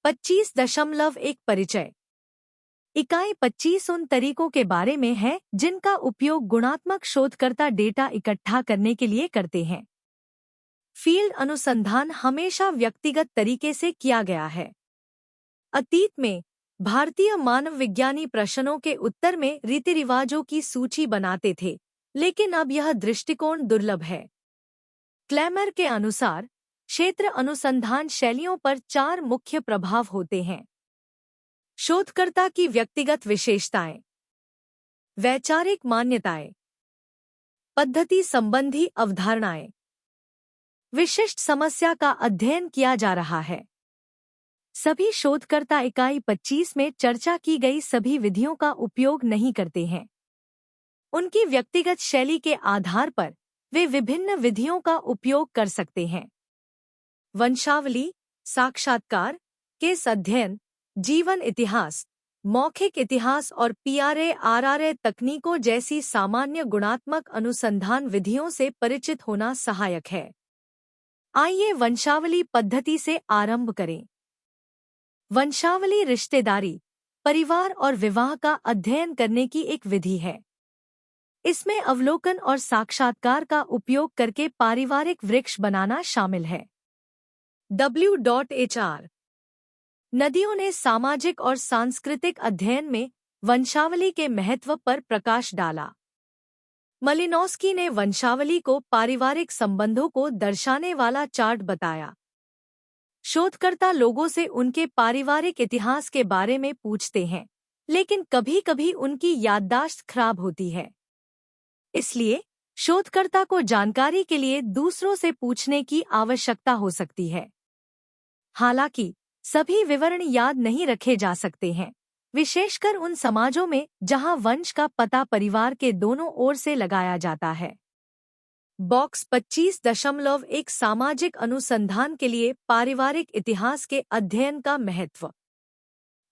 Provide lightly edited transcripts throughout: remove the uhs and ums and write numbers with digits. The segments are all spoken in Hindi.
25.1 परिचय। इकाई 25 उन तरीकों के बारे में है जिनका उपयोग गुणात्मक शोधकर्ता डेटा इकट्ठा करने के लिए करते हैं। फील्ड अनुसंधान हमेशा व्यक्तिगत तरीके से किया गया है। अतीत में भारतीय मानव विज्ञानी प्रश्नों के उत्तर में रीति रिवाजों की सूची बनाते थे, लेकिन अब यह दृष्टिकोण दुर्लभ है। क्लैमर के अनुसार क्षेत्र अनुसंधान शैलियों पर 4 मुख्य प्रभाव होते हैं। शोधकर्ता की व्यक्तिगत विशेषताएं, वैचारिक मान्यताएं, पद्धति संबंधी अवधारणाएं। विशिष्ट समस्या का अध्ययन किया जा रहा है। सभी शोधकर्ता इकाई 25 में चर्चा की गई सभी विधियों का उपयोग नहीं करते हैं। उनकी व्यक्तिगत शैली के आधार पर वे विभिन्न विधियों का उपयोग कर सकते हैं। वंशावली, साक्षात्कार, केस अध्ययन, जीवन इतिहास, मौखिक इतिहास और PRA-RRA तकनीकों जैसी सामान्य गुणात्मक अनुसंधान विधियों से परिचित होना सहायक है। आइए वंशावली पद्धति से आरंभ करें। वंशावली रिश्तेदारी, परिवार और विवाह का अध्ययन करने की एक विधि है। इसमें अवलोकन और साक्षात्कार का उपयोग करके पारिवारिक वृक्ष बनाना शामिल है। W.HR नदियों ने सामाजिक और सांस्कृतिक अध्ययन में वंशावली के महत्व पर प्रकाश डाला। मलिनोस्की ने वंशावली को पारिवारिक संबंधों को दर्शाने वाला चार्ट बताया। शोधकर्ता लोगों से उनके पारिवारिक इतिहास के बारे में पूछते हैं, लेकिन कभी-कभी उनकी याददाश्त खराब होती है। इसलिए शोधकर्ता को जानकारी के लिए दूसरों से पूछने की आवश्यकता हो सकती है। हालांकि सभी विवरण याद नहीं रखे जा सकते हैं, विशेषकर उन समाजों में जहां वंश का पता परिवार के दोनों ओर से लगाया जाता है। बॉक्स 25.1 सामाजिक अनुसंधान के लिए पारिवारिक इतिहास के अध्ययन का महत्व।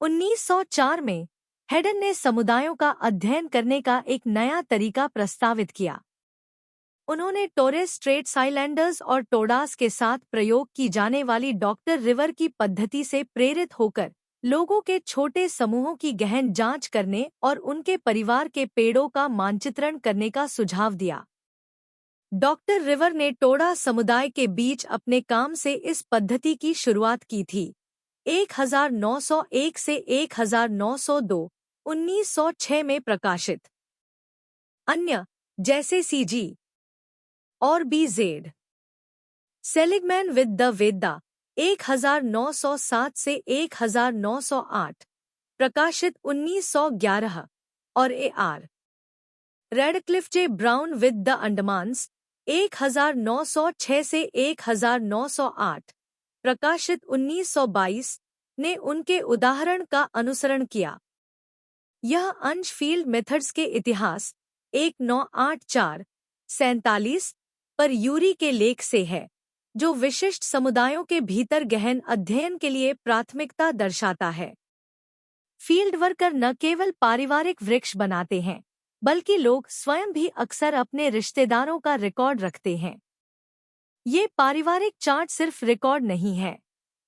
1904 में हेडन ने समुदायों का अध्ययन करने का एक नया तरीका प्रस्तावित किया। उन्होंने टोरेस स्ट्रेट्स आइलैंडर्स और टोडास के साथ प्रयोग की जाने वाली डॉक्टर रिवर की पद्धति से प्रेरित होकर लोगों के छोटे समूहों की गहन जांच करने और उनके परिवार के पेड़ों का मानचित्रण करने का सुझाव दिया। डॉक्टर रिवर ने टोडा समुदाय के बीच अपने काम से इस पद्धति की शुरुआत की थी। 1901 से 1902, 1906 में प्रकाशित। अन्य जैसे CG और BZ Seligman with the Vedda 1907 से 1908, प्रकाशित 1911 और AR Radcliffe J Brown with the Andamans 1906 से 1908, प्रकाशित 1922 ने उनके उदाहरण का अनुसरण किया। यह अंश फील्ड मेथड्स के इतिहास 1984-47 पर यूरी के लेख से है, जो विशिष्ट समुदायों के भीतर गहन अध्ययन के लिए प्राथमिकता दर्शाता है। फील्ड वर्कर न केवल पारिवारिक वृक्ष बनाते हैं, बल्कि लोग स्वयं भी अक्सर अपने रिश्तेदारों का रिकॉर्ड रखते हैं। ये पारिवारिक चार्ट सिर्फ रिकॉर्ड नहीं है,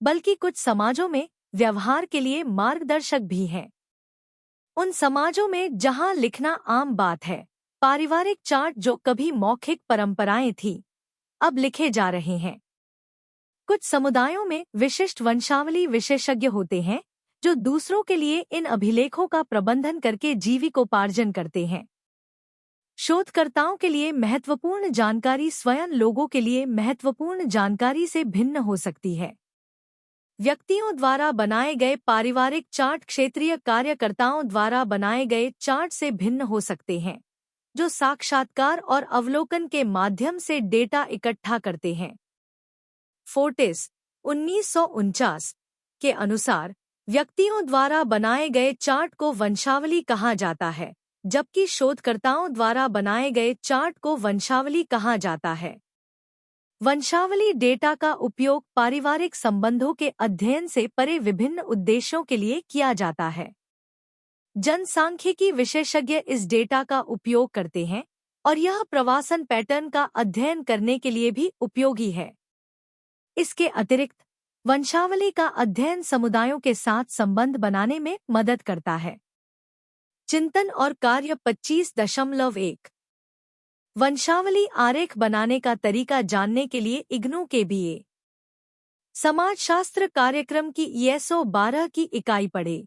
बल्कि कुछ समाजों में व्यवहार के लिए मार्गदर्शक भी हैं। उन समाजों में जहां लिखना आम बात है, पारिवारिक चार्ट जो कभी मौखिक परंपराएं थीं, अब लिखे जा रहे हैं। कुछ समुदायों में विशिष्ट वंशावली विशेषज्ञ होते हैं जो दूसरों के लिए इन अभिलेखों का प्रबंधन करके जीविकोपार्जन करते हैं। शोधकर्ताओं के लिए महत्वपूर्ण जानकारी स्वयं लोगों के लिए महत्वपूर्ण जानकारी से भिन्न हो सकती है। व्यक्तियों द्वारा बनाए गए पारिवारिक चार्ट क्षेत्रीय कार्यकर्ताओं द्वारा बनाए गए चार्ट से भिन्न हो सकते हैं, जो साक्षात्कार और अवलोकन के माध्यम से डेटा इकट्ठा करते हैं। फोर्टिस 1949 के अनुसार व्यक्तियों द्वारा बनाए गए चार्ट को वंशावली कहा जाता है, जबकि शोधकर्ताओं द्वारा बनाए गए चार्ट को वंशावली कहा जाता है। वंशावली डेटा का उपयोग पारिवारिक संबंधों के अध्ययन से परे विभिन्न उद्देश्यों के लिए किया जाता है। जनसांख्यिकी विशेषज्ञ इस डेटा का उपयोग करते हैं और यह प्रवासन पैटर्न का अध्ययन करने के लिए भी उपयोगी है। इसके अतिरिक्त वंशावली का अध्ययन समुदायों के साथ संबंध बनाने में मदद करता है। चिंतन और कार्य 25.1 वंशावली आरेख बनाने का तरीका जानने के लिए इग्नू के बीए समाजशास्त्र कार्यक्रम की ESO 12 की इकाई पढ़ें।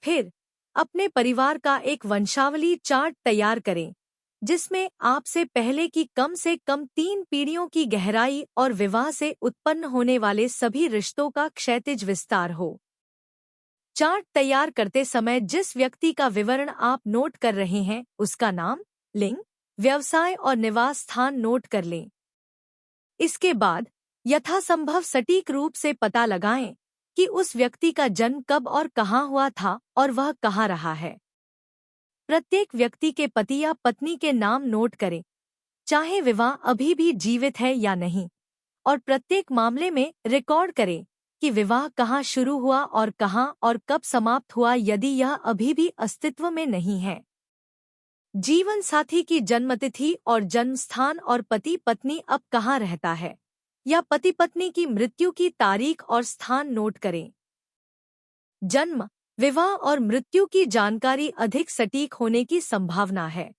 फिर अपने परिवार का एक वंशावली चार्ट तैयार करें जिसमें आपसे पहले की कम से कम 3 पीढ़ियों की गहराई और विवाह से उत्पन्न होने वाले सभी रिश्तों का क्षैतिज विस्तार हो। चार्ट तैयार करते समय जिस व्यक्ति का विवरण आप नोट कर रहे हैं उसका नाम, लिंग, व्यवसाय और निवास स्थान नोट कर लें। इसके बाद यथासंभव सटीक रूप से पता लगाएं कि उस व्यक्ति का जन्म कब और कहाँ हुआ था और वह कहाँ रहा है। प्रत्येक व्यक्ति के पति या पत्नी के नाम नोट करें, चाहे विवाह अभी भी जीवित है या नहीं, और प्रत्येक मामले में रिकॉर्ड करें कि विवाह कहाँ शुरू हुआ और कहाँ और कब समाप्त हुआ यदि यह अभी भी अस्तित्व में नहीं है। जीवन साथी की जन्मतिथि और जन्म स्थान और पति पत्नी अब कहाँ रहता है या पति पत्नी की मृत्यु की तारीख और स्थान नोट करें। जन्म, विवाह और मृत्यु की जानकारी अधिक सटीक होने की संभावना है।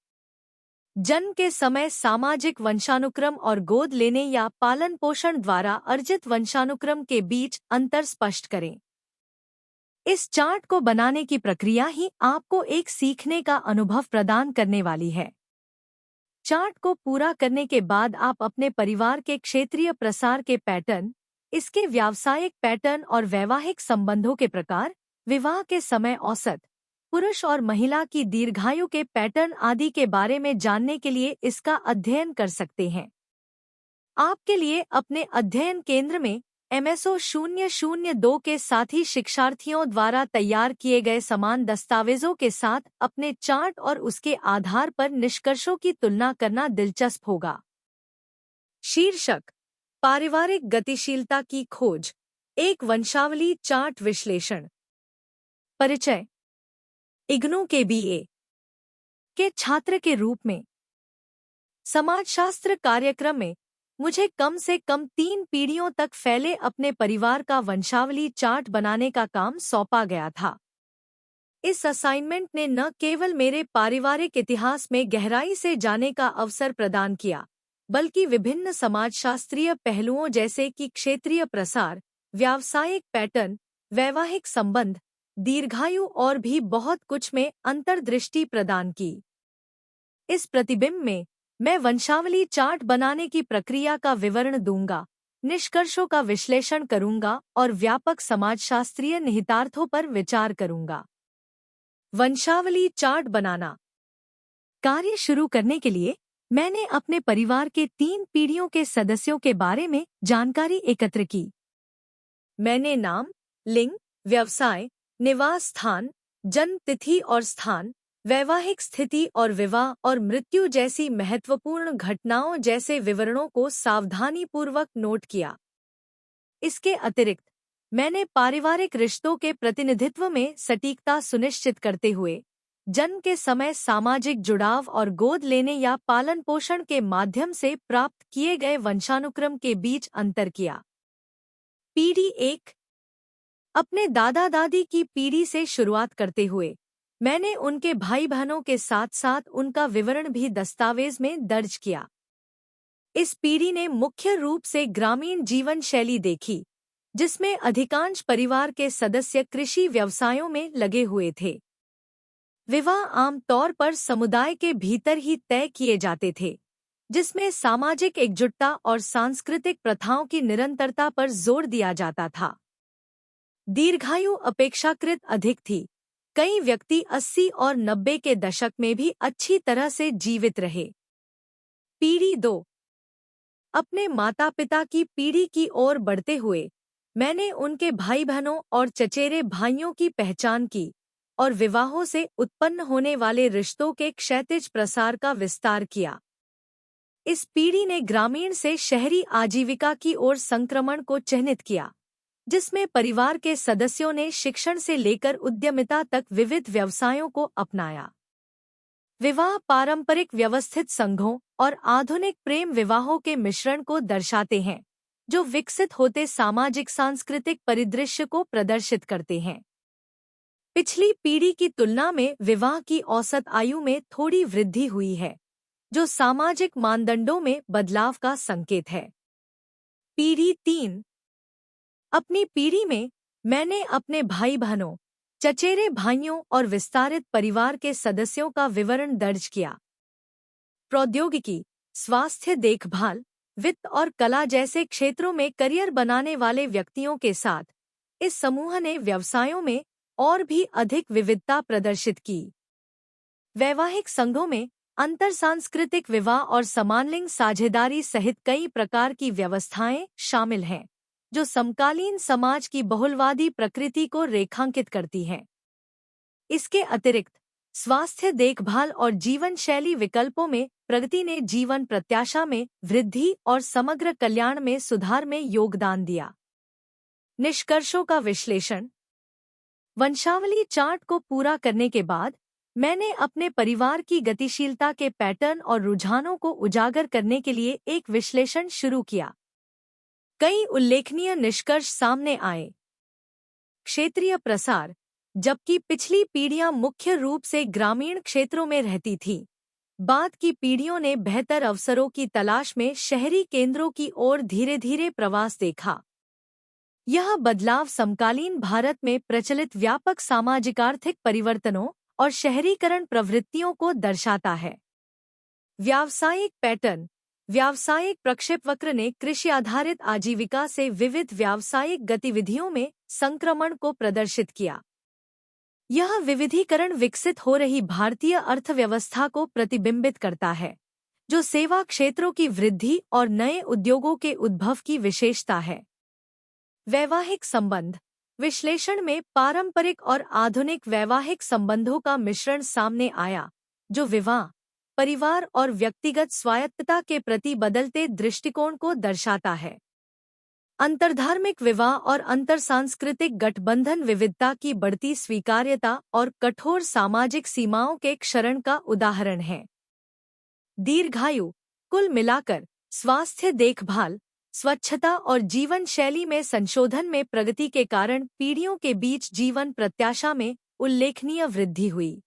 जन्म के समय सामाजिक वंशानुक्रम और गोद लेने या पालन पोषण द्वारा अर्जित वंशानुक्रम के बीच अंतर स्पष्ट करें। इस चार्ट को बनाने की प्रक्रिया ही आपको एक सीखने का अनुभव प्रदान करने वाली है। चार्ट को पूरा करने के बाद आप अपने परिवार के क्षेत्रीय प्रसार के पैटर्न, इसके व्यावसायिक पैटर्न और वैवाहिक संबंधों के प्रकार, विवाह के समय औसत, पुरुष और महिला की दीर्घायु के पैटर्न आदि के बारे में जानने के लिए इसका अध्ययन कर सकते हैं। आपके लिए अपने अध्ययन केंद्र में MSO 002 के साथी शिक्षार्थियों द्वारा तैयार किए गए समान दस्तावेजों के साथ अपने चार्ट और उसके आधार पर निष्कर्षों की तुलना करना दिलचस्प होगा। शीर्षक: पारिवारिक गतिशीलता की खोज, एक वंशावली चार्ट विश्लेषण। परिचय: इग्नू के BA के छात्र के रूप में समाजशास्त्र कार्यक्रम में मुझे कम से कम 3 पीढ़ियों तक फैले अपने परिवार का वंशावली चार्ट बनाने का काम सौंपा गया था। इस असाइनमेंट ने न केवल मेरे पारिवारिक इतिहास में गहराई से जाने का अवसर प्रदान किया, बल्कि विभिन्न समाजशास्त्रीय पहलुओं जैसे कि क्षेत्रीय प्रसार, व्यावसायिक पैटर्न, वैवाहिक संबंध, दीर्घायु और भी बहुत कुछ में अंतर्दृष्टि प्रदान की। इस प्रतिबिंब में मैं वंशावली चार्ट बनाने की प्रक्रिया का विवरण दूंगा, निष्कर्षों का विश्लेषण करूंगा और व्यापक समाजशास्त्रीय निहितार्थों पर विचार करूंगा। वंशावली चार्ट बनाना। कार्य शुरू करने के लिए मैंने अपने परिवार के 3 पीढ़ियों के सदस्यों के बारे में जानकारी एकत्र की। मैंने नाम, लिंग, व्यवसाय, निवास स्थान, जन्म तिथि और स्थान, वैवाहिक स्थिति और विवाह और मृत्यु जैसी महत्वपूर्ण घटनाओं जैसे विवरणों को सावधानीपूर्वक नोट किया। इसके अतिरिक्त मैंने पारिवारिक रिश्तों के प्रतिनिधित्व में सटीकता सुनिश्चित करते हुए जन्म के समय सामाजिक जुड़ाव और गोद लेने या पालन पोषण के माध्यम से प्राप्त किए गए वंशानुक्रम के बीच अंतर किया। पीढ़ी 1। अपने दादा दादी की पीढ़ी से शुरुआत करते हुए मैंने उनके भाई बहनों के साथ साथ उनका विवरण भी दस्तावेज में दर्ज किया। इस पीढ़ी ने मुख्य रूप से ग्रामीण जीवन शैली देखी, जिसमें अधिकांश परिवार के सदस्य कृषि व्यवसायों में लगे हुए थे। विवाह आमतौर पर समुदाय के भीतर ही तय किए जाते थे, जिसमें सामाजिक एकजुटता और सांस्कृतिक प्रथाओं की निरंतरता पर जोर दिया जाता था। दीर्घायु अपेक्षाकृत अधिक थी। कई व्यक्ति 80 और 90 के दशक में भी अच्छी तरह से जीवित रहे। पीढ़ी 2। अपने माता पिता की पीढ़ी की ओर बढ़ते हुए मैंने उनके भाई बहनों और चचेरे भाइयों की पहचान की और विवाहों से उत्पन्न होने वाले रिश्तों के क्षैतिज प्रसार का विस्तार किया। इस पीढ़ी ने ग्रामीण से शहरी आजीविका की ओर संक्रमण को चिह्नित किया, जिसमें परिवार के सदस्यों ने शिक्षण से लेकर उद्यमिता तक विविध व्यवसायों को अपनाया। विवाह पारंपरिक व्यवस्थित संघों और आधुनिक प्रेम विवाहों के मिश्रण को दर्शाते हैं, जो विकसित होते सामाजिक सांस्कृतिक परिदृश्य को प्रदर्शित करते हैं। पिछली पीढ़ी की तुलना में विवाह की औसत आयु में थोड़ी वृद्धि हुई है, जो सामाजिक मानदंडों में बदलाव का संकेत है। पीढ़ी 3। अपनी पीढ़ी में मैंने अपने भाई बहनों, चचेरे भाइयों और विस्तारित परिवार के सदस्यों का विवरण दर्ज किया। प्रौद्योगिकी, स्वास्थ्य देखभाल, वित्त और कला जैसे क्षेत्रों में करियर बनाने वाले व्यक्तियों के साथ इस समूह ने व्यवसायों में और भी अधिक विविधता प्रदर्शित की। वैवाहिक संघों में अंतरसांस्कृतिक विवाह और समानलिंग साझेदारी सहित कई प्रकार की व्यवस्थाएं शामिल हैं, जो समकालीन समाज की बहुलवादी प्रकृति को रेखांकित करती हैं। इसके अतिरिक्त स्वास्थ्य देखभाल और जीवन शैली विकल्पों में प्रगति ने जीवन प्रत्याशा में वृद्धि और समग्र कल्याण में सुधार में योगदान दिया। निष्कर्षों का विश्लेषण। वंशावली चार्ट को पूरा करने के बाद मैंने अपने परिवार की गतिशीलता के पैटर्न और रुझानों को उजागर करने के लिए एक विश्लेषण शुरू किया। कई उल्लेखनीय निष्कर्ष सामने आए। क्षेत्रीय प्रसार। जबकि पिछली पीढ़ियां मुख्य रूप से ग्रामीण क्षेत्रों में रहती थीं, बाद की पीढ़ियों ने बेहतर अवसरों की तलाश में शहरी केंद्रों की ओर धीरे-धीरे प्रवास देखा। यह बदलाव समकालीन भारत में प्रचलित व्यापक सामाजिक-आर्थिक परिवर्तनों और शहरीकरण प्रवृत्तियों को दर्शाता है। व्यावसायिक पैटर्न। व्यावसायिक प्रक्षेपवक्र ने कृषि आधारित आजीविका से विविध व्यावसायिक गतिविधियों में संक्रमण को प्रदर्शित किया। यह विविधीकरण विकसित हो रही भारतीय अर्थव्यवस्था को प्रतिबिंबित करता है, जो सेवा क्षेत्रों की वृद्धि और नए उद्योगों के उद्भव की विशेषता है। वैवाहिक संबंध विश्लेषण में पारंपरिक और आधुनिक वैवाहिक संबंधों का मिश्रण सामने आया, जो विवाह, परिवार और व्यक्तिगत स्वायत्तता के प्रति बदलते दृष्टिकोण को दर्शाता है। अंतर्धार्मिक विवाह और अंतरसांस्कृतिक गठबंधन विविधता की बढ़ती स्वीकार्यता और कठोर सामाजिक सीमाओं के क्षरण का उदाहरण है। दीर्घायु। कुल मिलाकर स्वास्थ्य देखभाल, स्वच्छता और जीवन शैली में संशोधन में प्रगति के कारण पीढ़ियों के बीच जीवन प्रत्याशा में उल्लेखनीय वृद्धि हुई।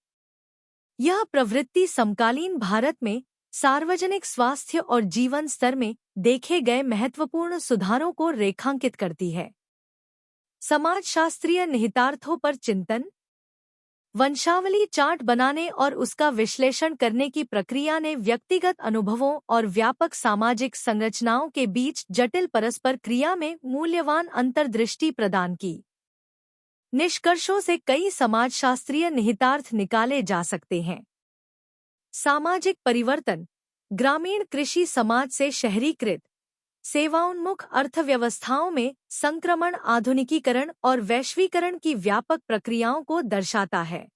यह प्रवृत्ति समकालीन भारत में सार्वजनिक स्वास्थ्य और जीवन स्तर में देखे गए महत्वपूर्ण सुधारों को रेखांकित करती है। समाजशास्त्रीय निहितार्थों पर चिंतन। वंशावली चार्ट बनाने और उसका विश्लेषण करने की प्रक्रिया ने व्यक्तिगत अनुभवों और व्यापक सामाजिक संरचनाओं के बीच जटिल परस्पर क्रिया में मूल्यवान अंतर्दृष्टि प्रदान की। निष्कर्षों से कई समाजशास्त्रीय निहितार्थ निकाले जा सकते हैं। सामाजिक परिवर्तन। ग्रामीण कृषि समाज से शहरीकृत, सेवाउन्मुख अर्थव्यवस्थाओं में संक्रमण आधुनिकीकरण और वैश्वीकरण की व्यापक प्रक्रियाओं को दर्शाता है।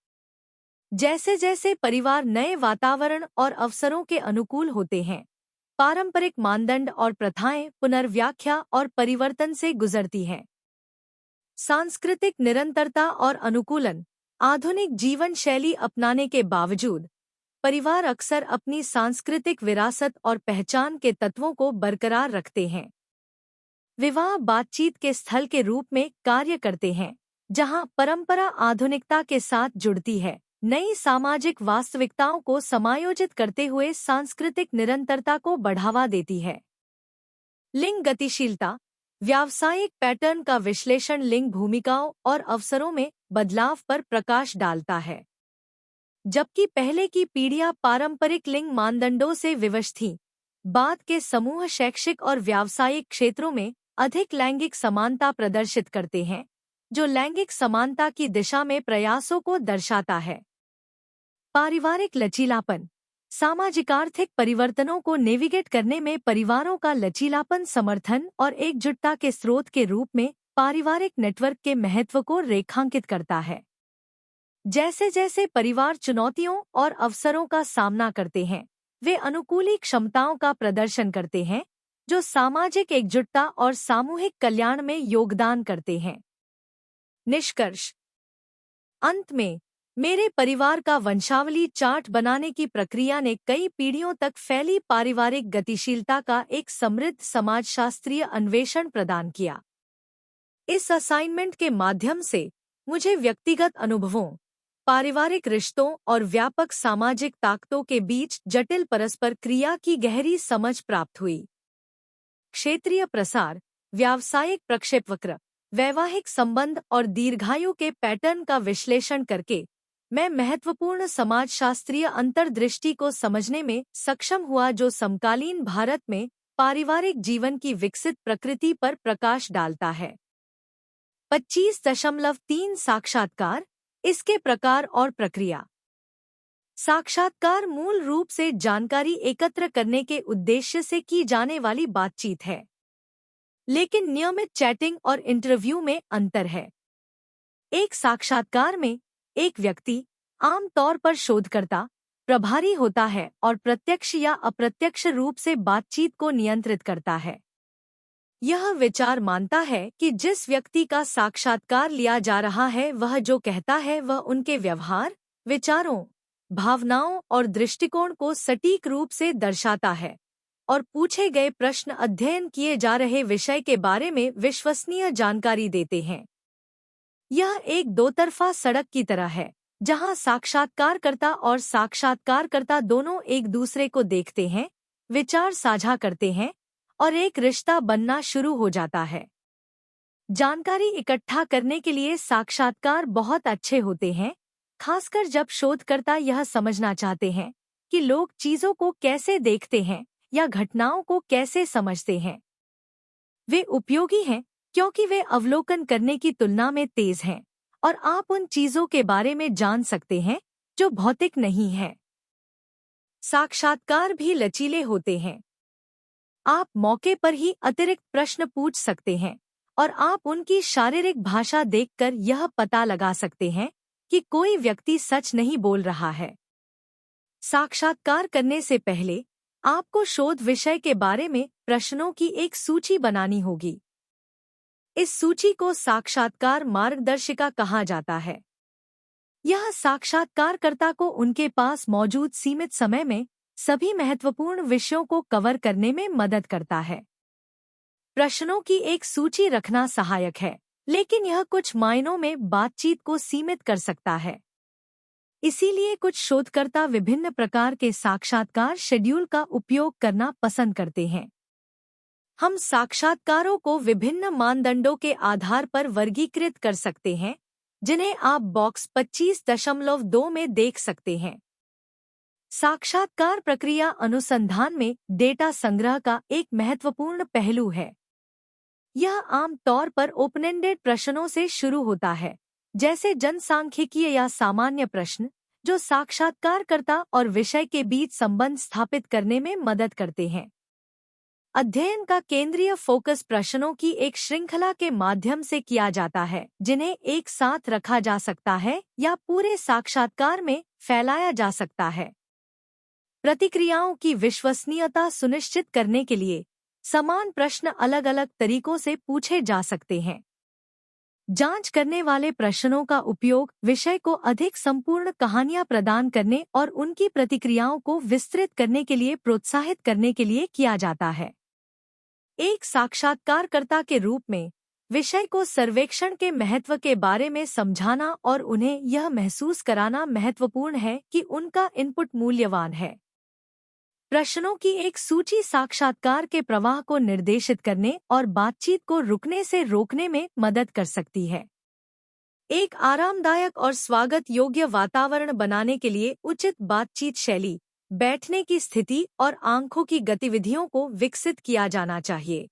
जैसे जैसे परिवार नए वातावरण और अवसरों के अनुकूल होते हैं, पारंपरिक मानदंड और प्रथाएं पुनर्व्याख्या और परिवर्तन से गुजरती हैं। सांस्कृतिक निरंतरता और अनुकूलन। आधुनिक जीवन शैली अपनाने के बावजूद परिवार अक्सर अपनी सांस्कृतिक विरासत और पहचान के तत्वों को बरकरार रखते हैं। विवाह बातचीत के स्थल के रूप में कार्य करते हैं, जहां परंपरा आधुनिकता के साथ जुड़ती है, नई सामाजिक वास्तविकताओं को समायोजित करते हुए सांस्कृतिक निरंतरता को बढ़ावा देती है। लिंग गतिशीलता। व्यावसायिक पैटर्न का विश्लेषण लिंग भूमिकाओं और अवसरों में बदलाव पर प्रकाश डालता है। जबकि पहले की पीढ़ियां पारंपरिक लिंग मानदंडों से विवश थीं, बाद के समूह शैक्षिक और व्यावसायिक क्षेत्रों में अधिक लैंगिक समानता प्रदर्शित करते हैं, जो लैंगिक समानता की दिशा में प्रयासों को दर्शाता है। पारिवारिक लचीलापन। सामाजिक-आर्थिक परिवर्तनों को नेविगेट करने में परिवारों का लचीलापन समर्थन और एकजुटता के स्रोत के रूप में पारिवारिक नेटवर्क के महत्व को रेखांकित करता है। जैसे जैसे परिवार चुनौतियों और अवसरों का सामना करते हैं, वे अनुकूली क्षमताओं का प्रदर्शन करते हैं, जो सामाजिक एकजुटता और सामूहिक कल्याण में योगदान करते हैं। निष्कर्ष। अंत में मेरे परिवार का वंशावली चार्ट बनाने की प्रक्रिया ने कई पीढ़ियों तक फैली पारिवारिक गतिशीलता का एक समृद्ध समाजशास्त्रीय अन्वेषण प्रदान किया। इस असाइनमेंट के माध्यम से मुझे व्यक्तिगत अनुभवों, पारिवारिक रिश्तों और व्यापक सामाजिक ताकतों के बीच जटिल परस्पर क्रिया की गहरी समझ प्राप्त हुई। क्षेत्रीय प्रसार, व्यावसायिक प्रक्षेपवक्र, वैवाहिक संबंध और दीर्घायु के पैटर्न का विश्लेषण करके मैं महत्वपूर्ण समाजशास्त्रीय अंतर्दृष्टि को समझने में सक्षम हुआ जो समकालीन भारत में पारिवारिक जीवन की विकसित प्रकृति पर प्रकाश डालता है। 25.3 साक्षात्कार, इसके प्रकार और प्रक्रिया। साक्षात्कार मूल रूप से जानकारी एकत्र करने के उद्देश्य से की जाने वाली बातचीत है, लेकिन नियमित चैटिंग और इंटरव्यू में अंतर है। एक साक्षात्कार में एक व्यक्ति, आमतौर पर शोधकर्ता, प्रभारी होता है और प्रत्यक्ष या अप्रत्यक्ष रूप से बातचीत को नियंत्रित करता है। यह विचार मानता है कि जिस व्यक्ति का साक्षात्कार लिया जा रहा है वह जो कहता है वह उनके व्यवहार, विचारों, भावनाओं और दृष्टिकोण को सटीक रूप से दर्शाता है और पूछे गए प्रश्न अध्ययन किए जा रहे विषय के बारे में विश्वसनीय जानकारी देते हैं। यह एक दोतरफा सड़क की तरह है, जहां साक्षात्कारकर्ता और साक्षात्कारकर्ता दोनों एक दूसरे को देखते हैं, विचार साझा करते हैं और एक रिश्ता बनना शुरू हो जाता है। जानकारी इकट्ठा करने के लिए साक्षात्कार बहुत अच्छे होते हैं, खासकर जब शोधकर्ता यह समझना चाहते हैं कि लोग चीजों को कैसे देखते हैं या घटनाओं को कैसे समझते हैं। वे उपयोगी हैं क्योंकि वे अवलोकन करने की तुलना में तेज हैं और आप उन चीजों के बारे में जान सकते हैं जो भौतिक नहीं है। साक्षात्कार भी लचीले होते हैं। आप मौके पर ही अतिरिक्त प्रश्न पूछ सकते हैं और आप उनकी शारीरिक भाषा देखकर यह पता लगा सकते हैं कि कोई व्यक्ति सच नहीं बोल रहा है। साक्षात्कार करने से पहले आपको शोध विषय के बारे में प्रश्नों की एक सूची बनानी होगी। इस सूची को साक्षात्कार मार्गदर्शिका कहा जाता है। यह साक्षात्कारकर्ता को उनके पास मौजूद सीमित समय में सभी महत्वपूर्ण विषयों को कवर करने में मदद करता है। प्रश्नों की एक सूची रखना सहायक है, लेकिन यह कुछ मायनों में बातचीत को सीमित कर सकता है। इसीलिए कुछ शोधकर्ता विभिन्न प्रकार के साक्षात्कार शेड्यूल का उपयोग करना पसंद करते हैं। हम साक्षात्कारों को विभिन्न मानदंडों के आधार पर वर्गीकृत कर सकते हैं, जिन्हें आप बॉक्स 25.2 में देख सकते हैं। साक्षात्कार प्रक्रिया अनुसंधान में डेटा संग्रह का एक महत्वपूर्ण पहलू है। यह आम तौर पर ओपन-एंडेड प्रश्नों से शुरू होता है, जैसे जनसांख्यिकीय या सामान्य प्रश्न, जो साक्षात्कारकर्ता और विषय के बीच संबंध स्थापित करने में मदद करते हैं। अध्ययन का केंद्रीय फोकस प्रश्नों की एक श्रृंखला के माध्यम से किया जाता है, जिन्हें एक साथ रखा जा सकता है या पूरे साक्षात्कार में फैलाया जा सकता है। प्रतिक्रियाओं की विश्वसनीयता सुनिश्चित करने के लिए समान प्रश्न अलग अलग तरीकों से पूछे जा सकते हैं। जांच करने वाले प्रश्नों का उपयोग विषय को अधिक संपूर्ण कहानियां प्रदान करने और उनकी प्रतिक्रियाओं को विस्तृत करने के लिए प्रोत्साहित करने के लिए किया जाता है। एक साक्षात्कारकर्ता के रूप में विषय को सर्वेक्षण के महत्व के बारे में समझाना और उन्हें यह महसूस कराना महत्वपूर्ण है कि उनका इनपुट मूल्यवान है। प्रश्नों की एक सूची साक्षात्कार के प्रवाह को निर्देशित करने और बातचीत को रुकने से रोकने में मदद कर सकती है। एक आरामदायक और स्वागत योग्य वातावरण बनाने के लिए उचित बातचीत शैली, बैठने की स्थिति और आंखों की गतिविधियों को विकसित किया जाना चाहिए।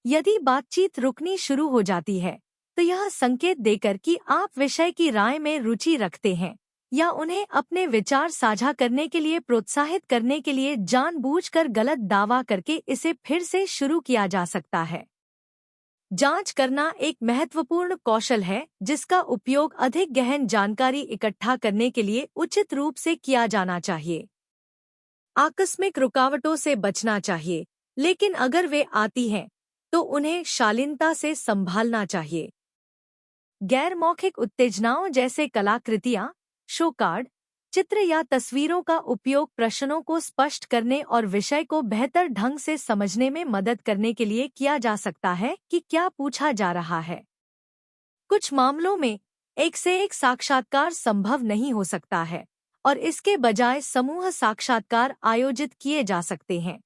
यदि बातचीत रुकनी शुरू हो जाती है, तो यह संकेत देकर कि आप विषय की राय में रुचि रखते हैं या उन्हें अपने विचार साझा करने के लिए प्रोत्साहित करने के लिए जानबूझकर गलत दावा करके इसे फिर से शुरू किया जा सकता है। जांच करना एक महत्वपूर्ण कौशल है जिसका उपयोग अधिक गहन जानकारी इकट्ठा करने के लिए उचित रूप से किया जाना चाहिए। आकस्मिक रुकावटों से बचना चाहिए, लेकिन अगर वे आती हैं, तो उन्हें शालीनता से संभालना चाहिए। गैर मौखिक उत्तेजनाओं जैसे कलाकृतियाँ, शो कार्ड, चित्र या तस्वीरों का उपयोग प्रश्नों को स्पष्ट करने और विषय को बेहतर ढंग से समझने में मदद करने के लिए किया जा सकता है कि क्या पूछा जा रहा है। कुछ मामलों में एक से एक साक्षात्कार संभव नहीं हो सकता है और इसके बजाय समूह साक्षात्कार आयोजित किए जा सकते हैं।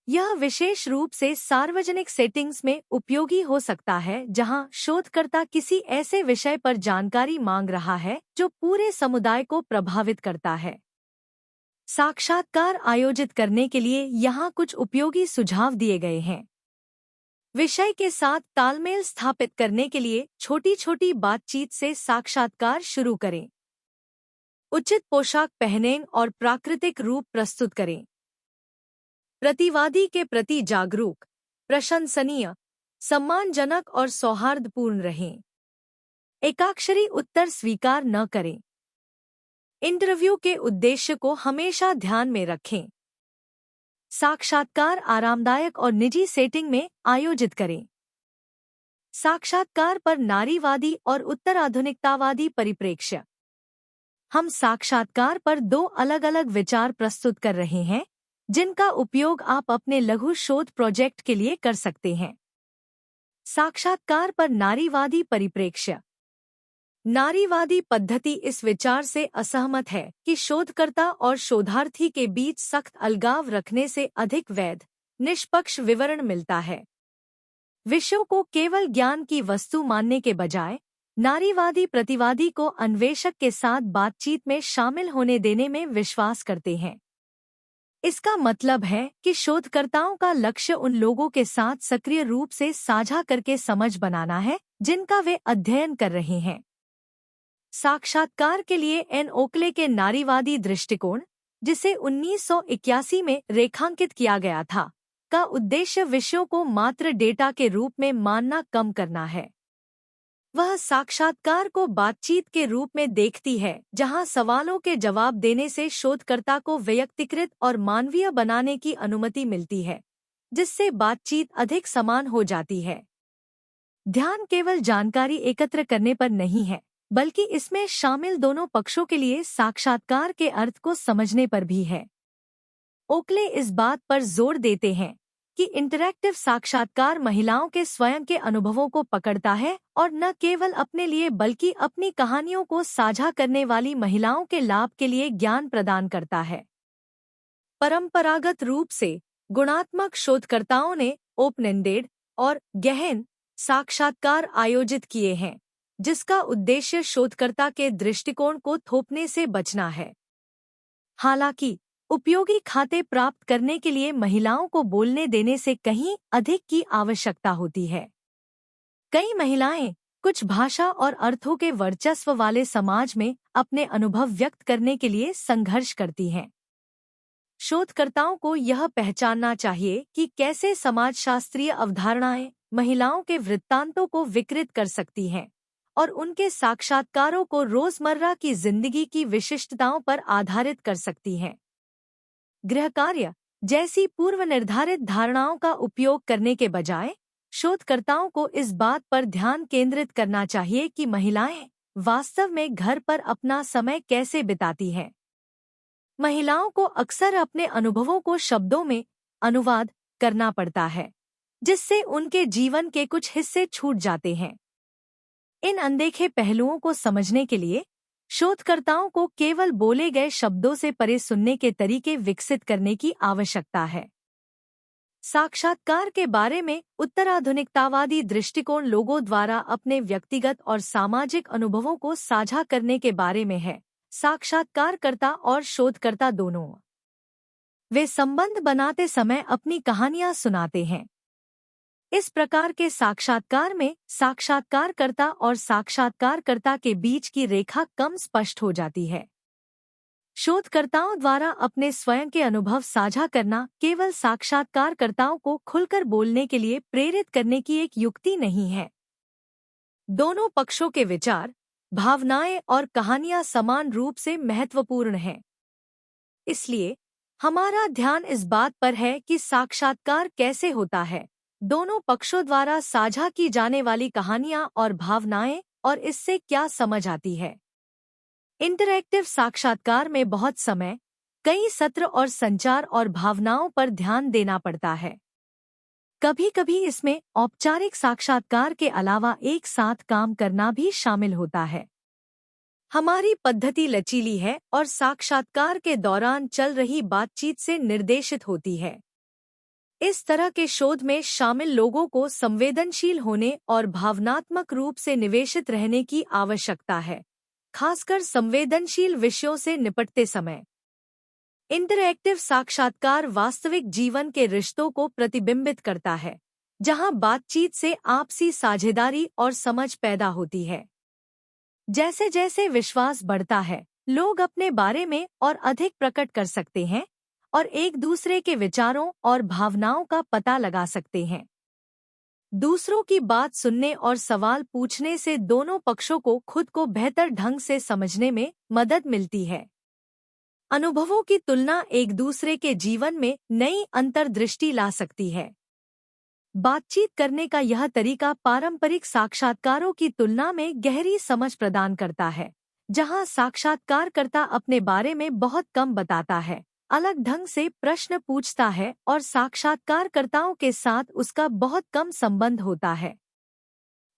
यह विशेष रूप से सार्वजनिक सेटिंग्स में उपयोगी हो सकता है जहां शोधकर्ता किसी ऐसे विषय पर जानकारी मांग रहा है जो पूरे समुदाय को प्रभावित करता है। साक्षात्कार आयोजित करने के लिए यहाँ कुछ उपयोगी सुझाव दिए गए हैं। विषय के साथ तालमेल स्थापित करने के लिए छोटी छोटी बातचीत से साक्षात्कार शुरू करें। उचित पोशाक पहनें और प्राकृतिक रूप प्रस्तुत करें। प्रतिवादी के प्रति जागरूक, प्रशंसनीय, सम्मानजनक और सौहार्दपूर्ण रहें। एकाक्षरी उत्तर स्वीकार न करें। इंटरव्यू के उद्देश्य को हमेशा ध्यान में रखें। साक्षात्कार आरामदायक और निजी सेटिंग में आयोजित करें। साक्षात्कार पर नारीवादी और उत्तराधुनिकतावादी परिप्रेक्ष्य। हम साक्षात्कार पर दो अलग-अलग विचार प्रस्तुत कर रहे हैं जिनका उपयोग आप अपने लघु शोध प्रोजेक्ट के लिए कर सकते हैं। साक्षात्कार पर नारीवादी परिप्रेक्ष्य। नारीवादी पद्धति इस विचार से असहमत है कि शोधकर्ता और शोधार्थी के बीच सख्त अलगाव रखने से अधिक वैध, निष्पक्ष विवरण मिलता है। विषयों को केवल ज्ञान की वस्तु मानने के बजाय नारीवादी प्रतिवादी को अन्वेषक के साथ बातचीत में शामिल होने देने में विश्वास करते हैं। इसका मतलब है कि शोधकर्ताओं का लक्ष्य उन लोगों के साथ सक्रिय रूप से साझा करके समझ बनाना है जिनका वे अध्ययन कर रहे हैं। साक्षात्कार के लिए एन ओकले के नारीवादी दृष्टिकोण, जिसे 1981 में रेखांकित किया गया था, का उद्देश्य विषयों को मात्र डेटा के रूप में मानना कम करना है। वह साक्षात्कार को बातचीत के रूप में देखती है जहां सवालों के जवाब देने से शोधकर्ता को व्यक्तिकृत और मानवीय बनाने की अनुमति मिलती है, जिससे बातचीत अधिक समान हो जाती है। ध्यान केवल जानकारी एकत्र करने पर नहीं है, बल्कि इसमें शामिल दोनों पक्षों के लिए साक्षात्कार के अर्थ को समझने पर भी है। ओकले इस बात पर जोर देते हैं कि इंटरैक्टिव साक्षात्कार महिलाओं के स्वयं के अनुभवों को पकड़ता है और न केवल अपने लिए बल्कि अपनी कहानियों को साझा करने वाली महिलाओं के लाभ के लिए ज्ञान प्रदान करता है। परंपरागत रूप से गुणात्मक शोधकर्ताओं ने ओपन-एंडेड और गहन साक्षात्कार आयोजित किए हैं, जिसका उद्देश्य शोधकर्ता के दृष्टिकोण को थोपने से बचना है। हालांकि उपयोगी खाते प्राप्त करने के लिए महिलाओं को बोलने देने से कहीं अधिक की आवश्यकता होती है। कई महिलाएं कुछ भाषा और अर्थों के वर्चस्व वाले समाज में अपने अनुभव व्यक्त करने के लिए संघर्ष करती हैं। शोधकर्ताओं को यह पहचानना चाहिए कि कैसे समाजशास्त्रीय अवधारणाएं महिलाओं के वृत्तांतों को विकृत कर सकती हैं और उनके साक्षात्कारों को रोजमर्रा की जिंदगी की विशिष्टताओं पर आधारित कर सकती हैं। गृहकार्य जैसी पूर्व निर्धारित धारणाओं का उपयोग करने के बजाय शोधकर्ताओं को इस बात पर ध्यान केंद्रित करना चाहिए कि महिलाएं वास्तव में घर पर अपना समय कैसे बिताती हैं। महिलाओं को अक्सर अपने अनुभवों को शब्दों में अनुवाद करना पड़ता है, जिससे उनके जीवन के कुछ हिस्से छूट जाते हैं। इन अनदेखे पहलुओं को समझने के लिए शोधकर्ताओं को केवल बोले गए शब्दों से परे सुनने के तरीके विकसित करने की आवश्यकता है। साक्षात्कार के बारे में उत्तराधुनिकतावादी दृष्टिकोण लोगों द्वारा अपने व्यक्तिगत और सामाजिक अनुभवों को साझा करने के बारे में है। साक्षात्कारकर्ता और शोधकर्ता दोनों वे संबंध बनाते समय अपनी कहानियां सुनाते हैं। इस प्रकार के साक्षात्कार में साक्षात्कारकर्ता और साक्षात्कारकर्ता के बीच की रेखा कम स्पष्ट हो जाती है। शोधकर्ताओं द्वारा अपने स्वयं के अनुभव साझा करना केवल साक्षात्कारकर्ताओं को खुलकर बोलने के लिए प्रेरित करने की एक युक्ति नहीं है। दोनों पक्षों के विचार, भावनाएं और कहानियां समान रूप से महत्वपूर्ण हैं। इसलिए हमारा ध्यान इस बात पर है कि साक्षात्कार कैसे होता है। दोनों पक्षों द्वारा साझा की जाने वाली कहानियां और भावनाएं और इससे क्या समझ आती है। इंटरैक्टिव साक्षात्कार में बहुत समय, कई सत्र और संचार और भावनाओं पर ध्यान देना पड़ता है। कभी कभी इसमें औपचारिक साक्षात्कार के अलावा एक साथ काम करना भी शामिल होता है। हमारी पद्धति लचीली है और साक्षात्कार के दौरान चल रही बातचीत से निर्देशित होती है। इस तरह के शोध में शामिल लोगों को संवेदनशील होने और भावनात्मक रूप से निवेशित रहने की आवश्यकता है, खासकर संवेदनशील विषयों से निपटते समय। इंटरैक्टिव साक्षात्कार वास्तविक जीवन के रिश्तों को प्रतिबिंबित करता है, जहां बातचीत से आपसी साझेदारी और समझ पैदा होती है। जैसे जैसे विश्वास बढ़ता है, लोग अपने बारे में और अधिक प्रकट कर सकते हैं और एक दूसरे के विचारों और भावनाओं का पता लगा सकते हैं। दूसरों की बात सुनने और सवाल पूछने से दोनों पक्षों को खुद को बेहतर ढंग से समझने में मदद मिलती है। अनुभवों की तुलना एक दूसरे के जीवन में नई अंतर्दृष्टि ला सकती है। बातचीत करने का यह तरीका पारंपरिक साक्षात्कारों की तुलना में गहरी समझ प्रदान करता है, जहां साक्षात्कारकर्ता अपने बारे में बहुत कम बताता है, अलग ढंग से प्रश्न पूछता है और साक्षात्कारकर्ताओं के साथ उसका बहुत कम संबंध होता है।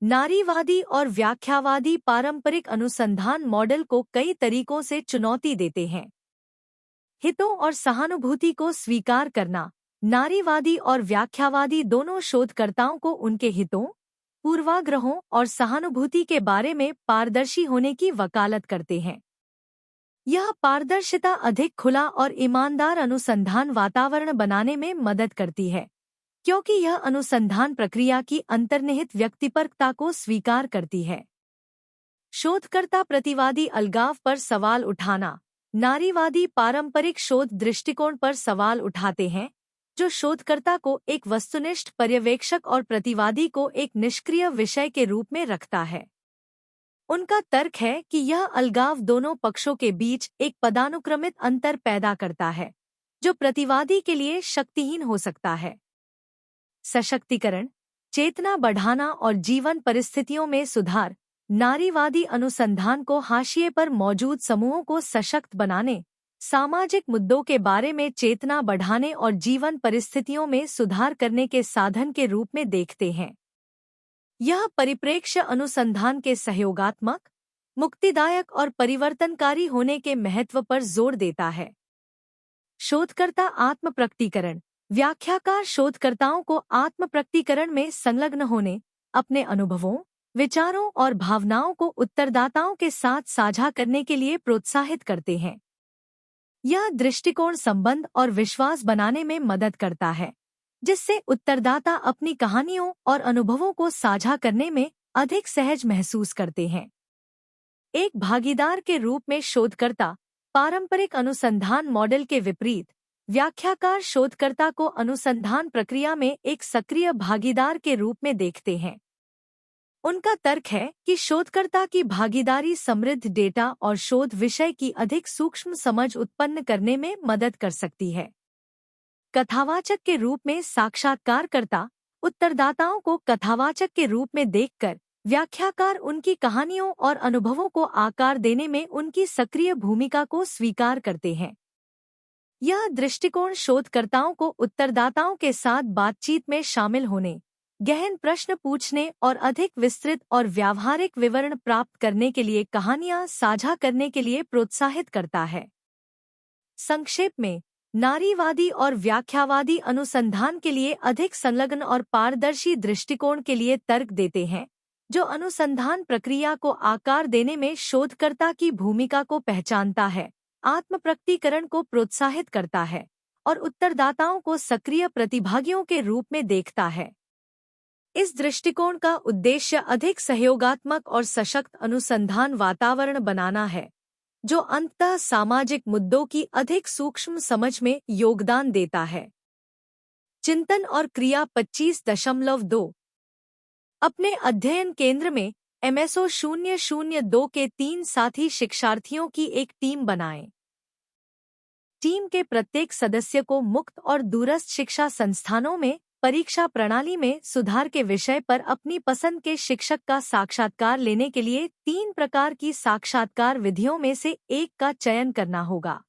नारीवादी और व्याख्यावादी पारंपरिक अनुसंधान मॉडल को कई तरीकों से चुनौती देते हैं। हितों और सहानुभूति को स्वीकार करना। नारीवादी और व्याख्यावादी दोनों शोधकर्ताओं को उनके हितों, पूर्वाग्रहों और सहानुभूति के बारे में पारदर्शी होने की वकालत करते हैं। यह पारदर्शिता अधिक खुला और ईमानदार अनुसंधान वातावरण बनाने में मदद करती है, क्योंकि यह अनुसंधान प्रक्रिया की अंतर्निहित व्यक्तिपरकता को स्वीकार करती है। शोधकर्ता प्रतिवादी अलगाव पर सवाल उठाना। नारीवादी पारंपरिक शोध दृष्टिकोण पर सवाल उठाते हैं, जो शोधकर्ता को एक वस्तुनिष्ठ पर्यवेक्षक और प्रतिवादी को एक निष्क्रिय विषय के रूप में रखता है। उनका तर्क है कि यह अलगाव दोनों पक्षों के बीच एक पदानुक्रमित अंतर पैदा करता है, जो प्रतिवादी के लिए शक्तिहीन हो सकता है। सशक्तिकरण, चेतना बढ़ाना और जीवन परिस्थितियों में सुधार। नारीवादी अनुसंधान को हाशिए पर मौजूद समूहों को सशक्त बनाने, सामाजिक मुद्दों के बारे में चेतना बढ़ाने और जीवन परिस्थितियों में सुधार करने के साधन के रूप में देखते हैं। यह परिप्रेक्ष्य अनुसंधान के सहयोगात्मक, मुक्तिदायक और परिवर्तनकारी होने के महत्व पर जोर देता है। शोधकर्ता आत्मप्रकटीकरण। व्याख्याकार शोधकर्ताओं को आत्मप्रकटीकरण में संलग्न होने, अपने अनुभवों, विचारों और भावनाओं को उत्तरदाताओं के साथ साझा करने के लिए प्रोत्साहित करते हैं। यह दृष्टिकोण संबंध और विश्वास बनाने में मदद करता है, जिससे उत्तरदाता अपनी कहानियों और अनुभवों को साझा करने में अधिक सहज महसूस करते हैं। एक भागीदार के रूप में शोधकर्ता पारंपरिक अनुसंधान मॉडल के विपरीत, व्याख्याकार शोधकर्ता को अनुसंधान प्रक्रिया में एक सक्रिय भागीदार के रूप में देखते हैं। उनका तर्क है कि शोधकर्ता की भागीदारी समृद्ध डेटा और शोध विषय की अधिक सूक्ष्म समझ उत्पन्न करने में मदद कर सकती है। कथावाचक के रूप में साक्षात्कारकर्ता उत्तरदाताओं को कथावाचक के रूप में देखकर, व्याख्याकार उनकी कहानियों और अनुभवों को आकार देने में उनकी सक्रिय भूमिका को स्वीकार करते हैं। यह दृष्टिकोण शोधकर्ताओं को उत्तरदाताओं के साथ बातचीत में शामिल होने, गहन प्रश्न पूछने और अधिक विस्तृत और व्यावहारिक विवरण प्राप्त करने के लिए कहानियां साझा करने के लिए प्रोत्साहित करता है। संक्षेप में, नारीवादी और व्याख्यावादी अनुसंधान के लिए अधिक संलग्न और पारदर्शी दृष्टिकोण के लिए तर्क देते हैं, जो अनुसंधान प्रक्रिया को आकार देने में शोधकर्ता की भूमिका को पहचानता है, आत्मप्रकटीकरण को प्रोत्साहित करता है और उत्तरदाताओं को सक्रिय प्रतिभागियों के रूप में देखता है। इस दृष्टिकोण का उद्देश्य अधिक सहयोगात्मक और सशक्त अनुसंधान वातावरण बनाना है, जो अंततः सामाजिक मुद्दों की अधिक सूक्ष्म समझ में योगदान देता है। चिंतन और क्रिया 25.2। अपने अध्ययन केंद्र में MSO 002 के 3 साथी शिक्षार्थियों की एक टीम बनाएं। टीम के प्रत्येक सदस्य को मुक्त और दूरस्थ शिक्षा संस्थानों में परीक्षा प्रणाली में सुधार के विषय पर अपनी पसंद के शिक्षक का साक्षात्कार लेने के लिए 3 प्रकार की साक्षात्कार विधियों में से एक का चयन करना होगा।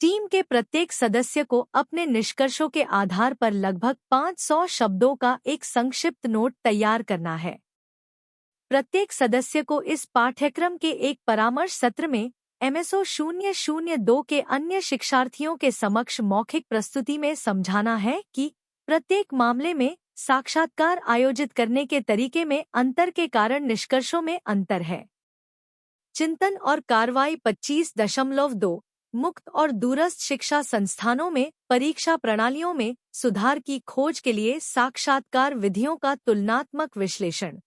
टीम के प्रत्येक सदस्य को अपने निष्कर्षों के आधार पर लगभग 500 शब्दों का एक संक्षिप्त नोट तैयार करना है। प्रत्येक सदस्य को इस पाठ्यक्रम के एक परामर्श सत्र में MSO 002 के अन्य शिक्षार्थियों के समक्ष मौखिक प्रस्तुति में समझाना है कि प्रत्येक मामले में साक्षात्कार आयोजित करने के तरीके में अंतर के कारण निष्कर्षों में अंतर है। चिंतन और कार्रवाई 25.2 मुक्त और दूरस्थ शिक्षा संस्थानों में परीक्षा प्रणालियों में सुधार की खोज के लिए साक्षात्कार विधियों का तुलनात्मक विश्लेषण।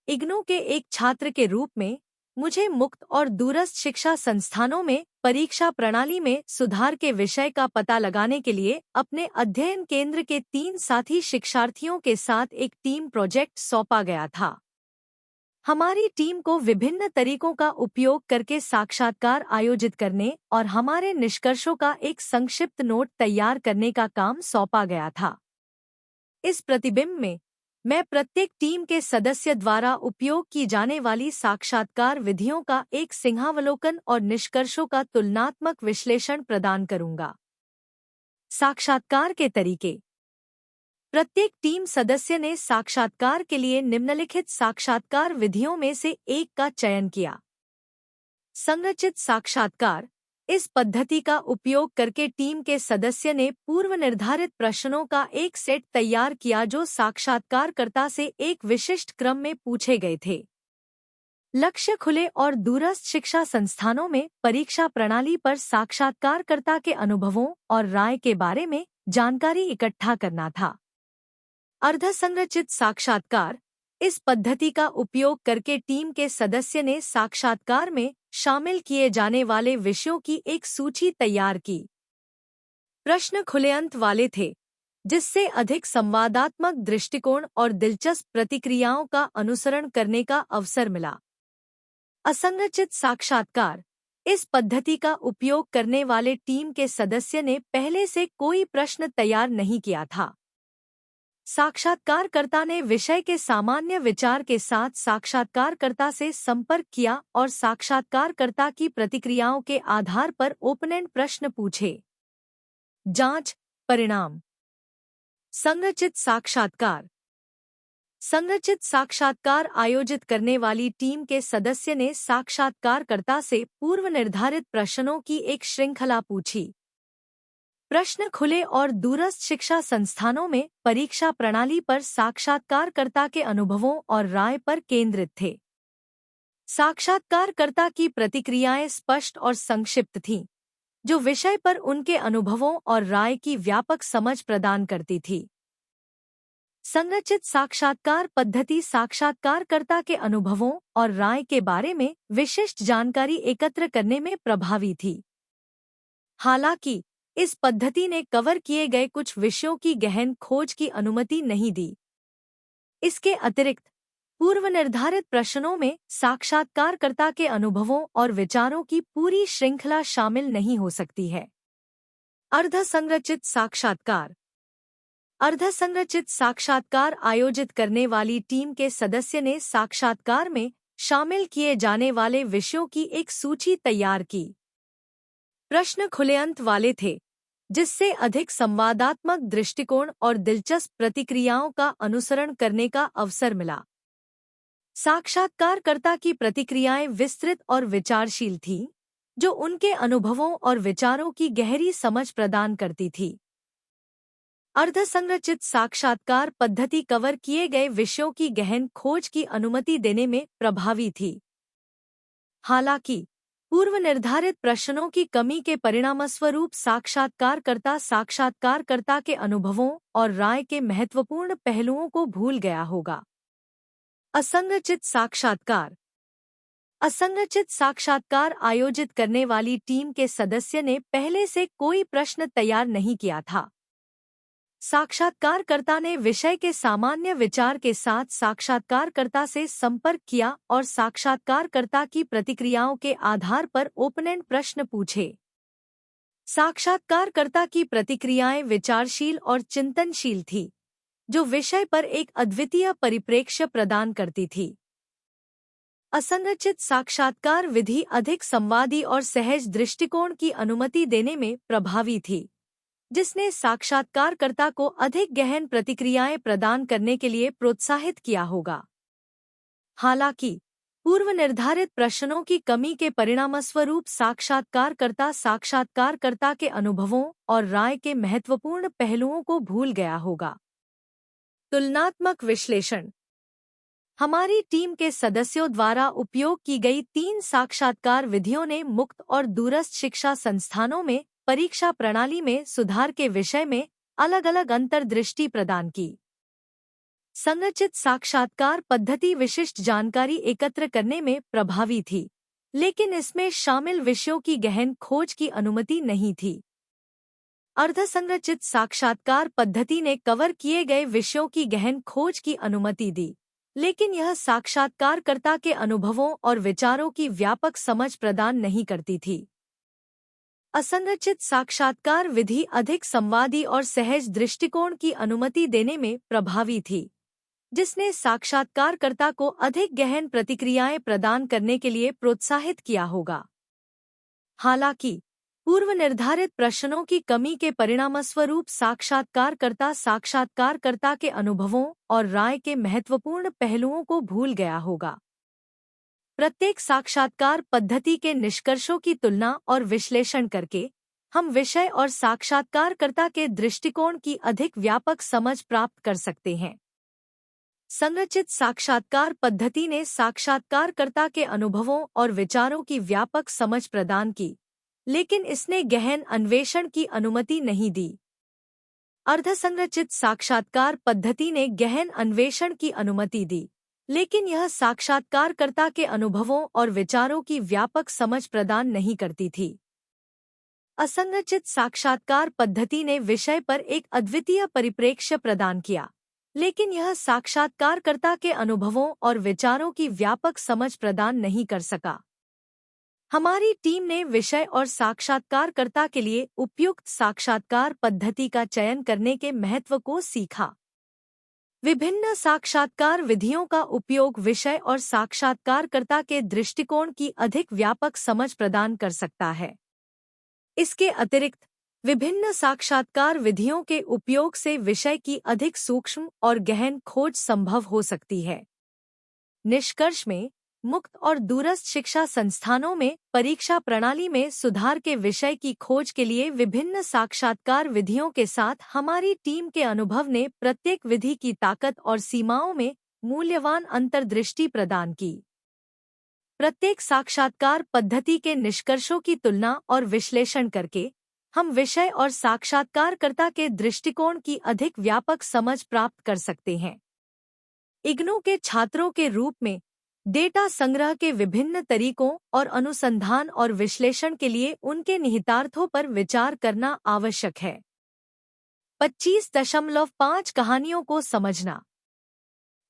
इग्नू के एक छात्र के रूप में मुझे मुक्त और दूरस्थ शिक्षा संस्थानों में परीक्षा प्रणाली में सुधार के विषय का पता लगाने के लिए अपने अध्ययन केंद्र के 3 साथी शिक्षार्थियों के साथ एक टीम प्रोजेक्ट सौंपा गया था। हमारी टीम को विभिन्न तरीकों का उपयोग करके साक्षात्कार आयोजित करने और हमारे निष्कर्षों का एक संक्षिप्त नोट तैयार करने का काम सौंपा गया था। इस प्रतिबिंब में मैं प्रत्येक टीम के सदस्य द्वारा उपयोग की जाने वाली साक्षात्कार विधियों का एक सिंहावलोकन और निष्कर्षों का तुलनात्मक विश्लेषण प्रदान करूंगा। साक्षात्कार के तरीके। प्रत्येक टीम सदस्य ने साक्षात्कार के लिए निम्नलिखित साक्षात्कार विधियों में से एक का चयन किया। संरचित साक्षात्कार। इस पद्धति का उपयोग करके टीम के सदस्य ने पूर्व निर्धारित प्रश्नों का एक सेट तैयार किया जो साक्षात्कारकर्ता से एक विशिष्ट क्रम में पूछे गए थे। लक्ष्य खुले और दूरस्थ शिक्षा संस्थानों में परीक्षा प्रणाली पर साक्षात्कारकर्ता के अनुभवों और राय के बारे में जानकारी इकट्ठा करना था। अर्धसंरचित साक्षात्कार। इस पद्धति का उपयोग करके टीम के सदस्य ने साक्षात्कार में शामिल किए जाने वाले विषयों की एक सूची तैयार की। प्रश्न खुले अंत वाले थे, जिससे अधिक संवादात्मक दृष्टिकोण और दिलचस्प प्रतिक्रियाओं का अनुसरण करने का अवसर मिला। असंरचित साक्षात्कार। इस पद्धति का उपयोग करने वाले टीम के सदस्य ने पहले से कोई प्रश्न तैयार नहीं किया था। साक्षात्कारकर्ता ने विषय के सामान्य विचार के साथ साक्षात्कारकर्ता से संपर्क किया और साक्षात्कारकर्ता की प्रतिक्रियाओं के आधार पर ओपन-एंड प्रश्न पूछे। जांच परिणाम। संरचित साक्षात्कार। संरचित साक्षात्कार आयोजित करने वाली टीम के सदस्य ने साक्षात्कारकर्ता से पूर्व निर्धारित प्रश्नों की एक श्रृंखला पूछी। प्रश्न खुले और दूरस्थ शिक्षा संस्थानों में परीक्षा प्रणाली पर साक्षात्कारकर्ता के अनुभवों और राय पर केंद्रित थे। साक्षात्कारकर्ता की प्रतिक्रियाएं स्पष्ट और संक्षिप्त थीं, जो विषय पर उनके अनुभवों और राय की व्यापक समझ प्रदान करती थी। संरचित साक्षात्कार पद्धति साक्षात्कारकर्ता के अनुभवों और राय के बारे में विशिष्ट जानकारी एकत्र करने में प्रभावी थी। हालांकि इस पद्धति ने कवर किए गए कुछ विषयों की गहन खोज की अनुमति नहीं दी। इसके अतिरिक्त पूर्व निर्धारित प्रश्नों में साक्षात्कारकर्ता के अनुभवों और विचारों की पूरी श्रृंखला शामिल नहीं हो सकती है। अर्धसंरचित साक्षात्कार। अर्धसंरचित साक्षात्कार आयोजित करने वाली टीम के सदस्य ने साक्षात्कार में शामिल किए जाने वाले विषयों की एक सूची तैयार की। प्रश्न खुले अंत वाले थे, जिससे अधिक संवादात्मक दृष्टिकोण और दिलचस्प प्रतिक्रियाओं का अनुसरण करने का अवसर मिला। साक्षात्कारकर्ता की प्रतिक्रियाएं विस्तृत और विचारशील थीं, जो उनके अनुभवों और विचारों की गहरी समझ प्रदान करती थी। अर्धसंरचित साक्षात्कार पद्धति कवर किए गए विषयों की गहन खोज की अनुमति देने में प्रभावी थी। हालांकि पूर्व निर्धारित प्रश्नों की कमी के परिणामस्वरूप साक्षात्कारकर्ता के अनुभवों और राय के महत्वपूर्ण पहलुओं को भूल गया होगा। असंरचित साक्षात्कार। असंरचित साक्षात्कार आयोजित करने वाली टीम के सदस्य ने पहले से कोई प्रश्न तैयार नहीं किया था। साक्षात्कारकर्ता ने विषय के सामान्य विचार के साथ साक्षात्कारकर्ता से संपर्क किया और साक्षात्कारकर्ता की प्रतिक्रियाओं के आधार पर ओपन-एंड प्रश्न पूछे। साक्षात्कारकर्ता की प्रतिक्रियाएं विचारशील और चिंतनशील थी, जो विषय पर एक अद्वितीय परिप्रेक्ष्य प्रदान करती थी। असंरचित साक्षात्कार विधि अधिक संवादी और सहज दृष्टिकोण की अनुमति देने में प्रभावी थी, जिसने साक्षात्कारकर्ता को अधिक गहन प्रतिक्रियाएं प्रदान करने के लिए प्रोत्साहित किया होगा। हालांकि पूर्व निर्धारित प्रश्नों की कमी के परिणामस्वरूप साक्षात्कारकर्ता के अनुभवों और राय के महत्वपूर्ण पहलुओं को भूल गया होगा। तुलनात्मक विश्लेषण। हमारी टीम के सदस्यों द्वारा उपयोग की गई 3 साक्षात्कार विधियों ने मुक्त और दूरस्थ शिक्षा संस्थानों में परीक्षा प्रणाली में सुधार के विषय में अलग-अलग अंतर्दृष्टि प्रदान की। संरचित साक्षात्कार पद्धति विशिष्ट जानकारी एकत्र करने में प्रभावी थी, लेकिन इसमें शामिल विषयों की गहन खोज की अनुमति नहीं थी। अर्धसंरचित साक्षात्कार पद्धति ने कवर किए गए विषयों की गहन खोज की अनुमति दी, लेकिन यह साक्षात्कारकर्ता के अनुभवों और विचारों की व्यापक समझ प्रदान नहीं करती थी। असंरचित साक्षात्कार विधि अधिक संवादी और सहज दृष्टिकोण की अनुमति देने में प्रभावी थी, जिसने साक्षात्कारकर्ता को अधिक गहन प्रतिक्रियाएं प्रदान करने के लिए प्रोत्साहित किया होगा। हालांकि पूर्व निर्धारित प्रश्नों की कमी के परिणामस्वरूप साक्षात्कारकर्ता के अनुभवों और राय के महत्वपूर्ण पहलुओं को भूल गया होगा। प्रत्येक साक्षात्कार पद्धति के निष्कर्षों की तुलना और विश्लेषण करके हम विषय और साक्षात्कारकर्ता के दृष्टिकोण की अधिक व्यापक समझ प्राप्त कर सकते हैं। संरचित साक्षात्कार पद्धति ने साक्षात्कारकर्ता के अनुभवों और विचारों की व्यापक समझ प्रदान की, लेकिन इसने गहन अन्वेषण की अनुमति नहीं दी। अर्धसंरचित साक्षात्कार पद्धति ने गहन अन्वेषण की अनुमति दी, लेकिन यह साक्षात्कारकर्ता के अनुभवों और विचारों की व्यापक समझ प्रदान नहीं करती थी। असंरचित साक्षात्कार पद्धति ने विषय पर एक अद्वितीय परिप्रेक्ष्य प्रदान किया, लेकिन यह साक्षात्कारकर्ता के अनुभवों और विचारों की व्यापक समझ प्रदान नहीं कर सका। हमारी टीम ने विषय और साक्षात्कारकर्ता के लिए उपयुक्त साक्षात्कार पद्धति का चयन करने के महत्व को सीखा। विभिन्न साक्षात्कार विधियों का उपयोग विषय और साक्षात्कारकर्ता के दृष्टिकोण की अधिक व्यापक समझ प्रदान कर सकता है। इसके अतिरिक्त विभिन्न साक्षात्कार विधियों के उपयोग से विषय की अधिक सूक्ष्म और गहन खोज संभव हो सकती है। निष्कर्ष में, मुक्त और दूरस्थ शिक्षा संस्थानों में परीक्षा प्रणाली में सुधार के विषय की खोज के लिए विभिन्न साक्षात्कार विधियों के साथ हमारी टीम के अनुभव ने प्रत्येक विधि की ताकत और सीमाओं में मूल्यवान अंतर्दृष्टि प्रदान की। प्रत्येक साक्षात्कार पद्धति के निष्कर्षों की तुलना और विश्लेषण करके हम विषय और साक्षात्कारकर्ता के दृष्टिकोण की अधिक व्यापक समझ प्राप्त कर सकते हैं। इग्नू के छात्रों के रूप में डेटा संग्रह के विभिन्न तरीकों और अनुसंधान और विश्लेषण के लिए उनके निहितार्थों पर विचार करना आवश्यक है। 25.5 कहानियों को समझना।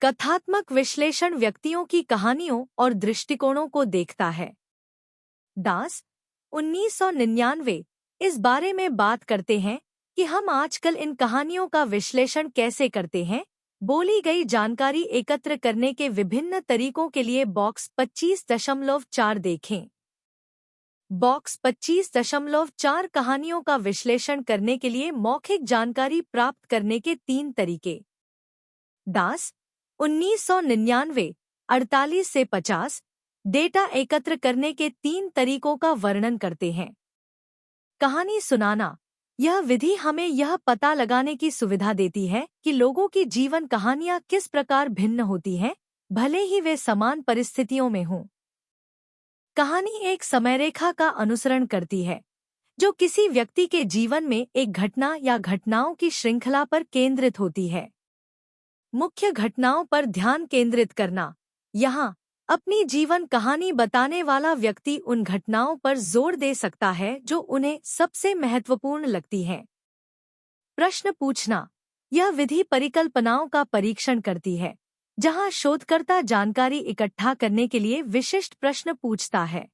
कथात्मक विश्लेषण व्यक्तियों की कहानियों और दृष्टिकोणों को देखता है। दास 1999 इस बारे में बात करते हैं कि हम आजकल इन कहानियों का विश्लेषण कैसे करते हैं। बोली गई जानकारी एकत्र करने के विभिन्न तरीकों के लिए बॉक्स 25.4 देखें। बॉक्स 25.4 कहानियों का विश्लेषण करने के लिए मौखिक जानकारी प्राप्त करने के 3 तरीके। दास 1999 48 से 50 डेटा एकत्र करने के 3 तरीकों का वर्णन करते हैं। कहानी सुनाना। यह विधि हमें यह पता लगाने की सुविधा देती है कि लोगों की जीवन कहानियां किस प्रकार भिन्न होती हैं, भले ही वे समान परिस्थितियों में हों। कहानी एक समयरेखा का अनुसरण करती है, जो किसी व्यक्ति के जीवन में एक घटना या घटनाओं की श्रृंखला पर केंद्रित होती है। मुख्य घटनाओं पर ध्यान केंद्रित करना। यहाँ अपनी जीवन कहानी बताने वाला व्यक्ति उन घटनाओं पर जोर दे सकता है जो उन्हें सबसे महत्वपूर्ण लगती हैं। प्रश्न पूछना। यह विधि परिकल्पनाओं का परीक्षण करती है, जहां शोधकर्ता जानकारी इकट्ठा करने के लिए विशिष्ट प्रश्न पूछता है।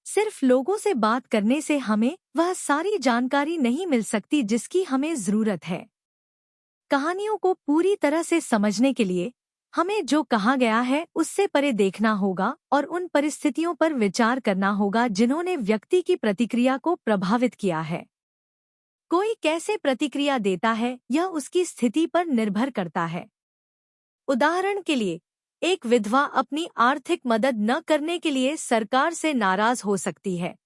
सिर्फ लोगों से बात करने से हमें वह सारी जानकारी नहीं मिल सकती जिसकी हमें जरूरत है। कहानियों को पूरी तरह से समझने के लिए हमें जो कहा गया है उससे परे देखना होगा और उन परिस्थितियों पर विचार करना होगा जिन्होंने व्यक्ति की प्रतिक्रिया को प्रभावित किया है। कोई कैसे प्रतिक्रिया देता है यह उसकी स्थिति पर निर्भर करता है। उदाहरण के लिए, एक विधवा अपनी आर्थिक मदद न करने के लिए सरकार से नाराज हो सकती है,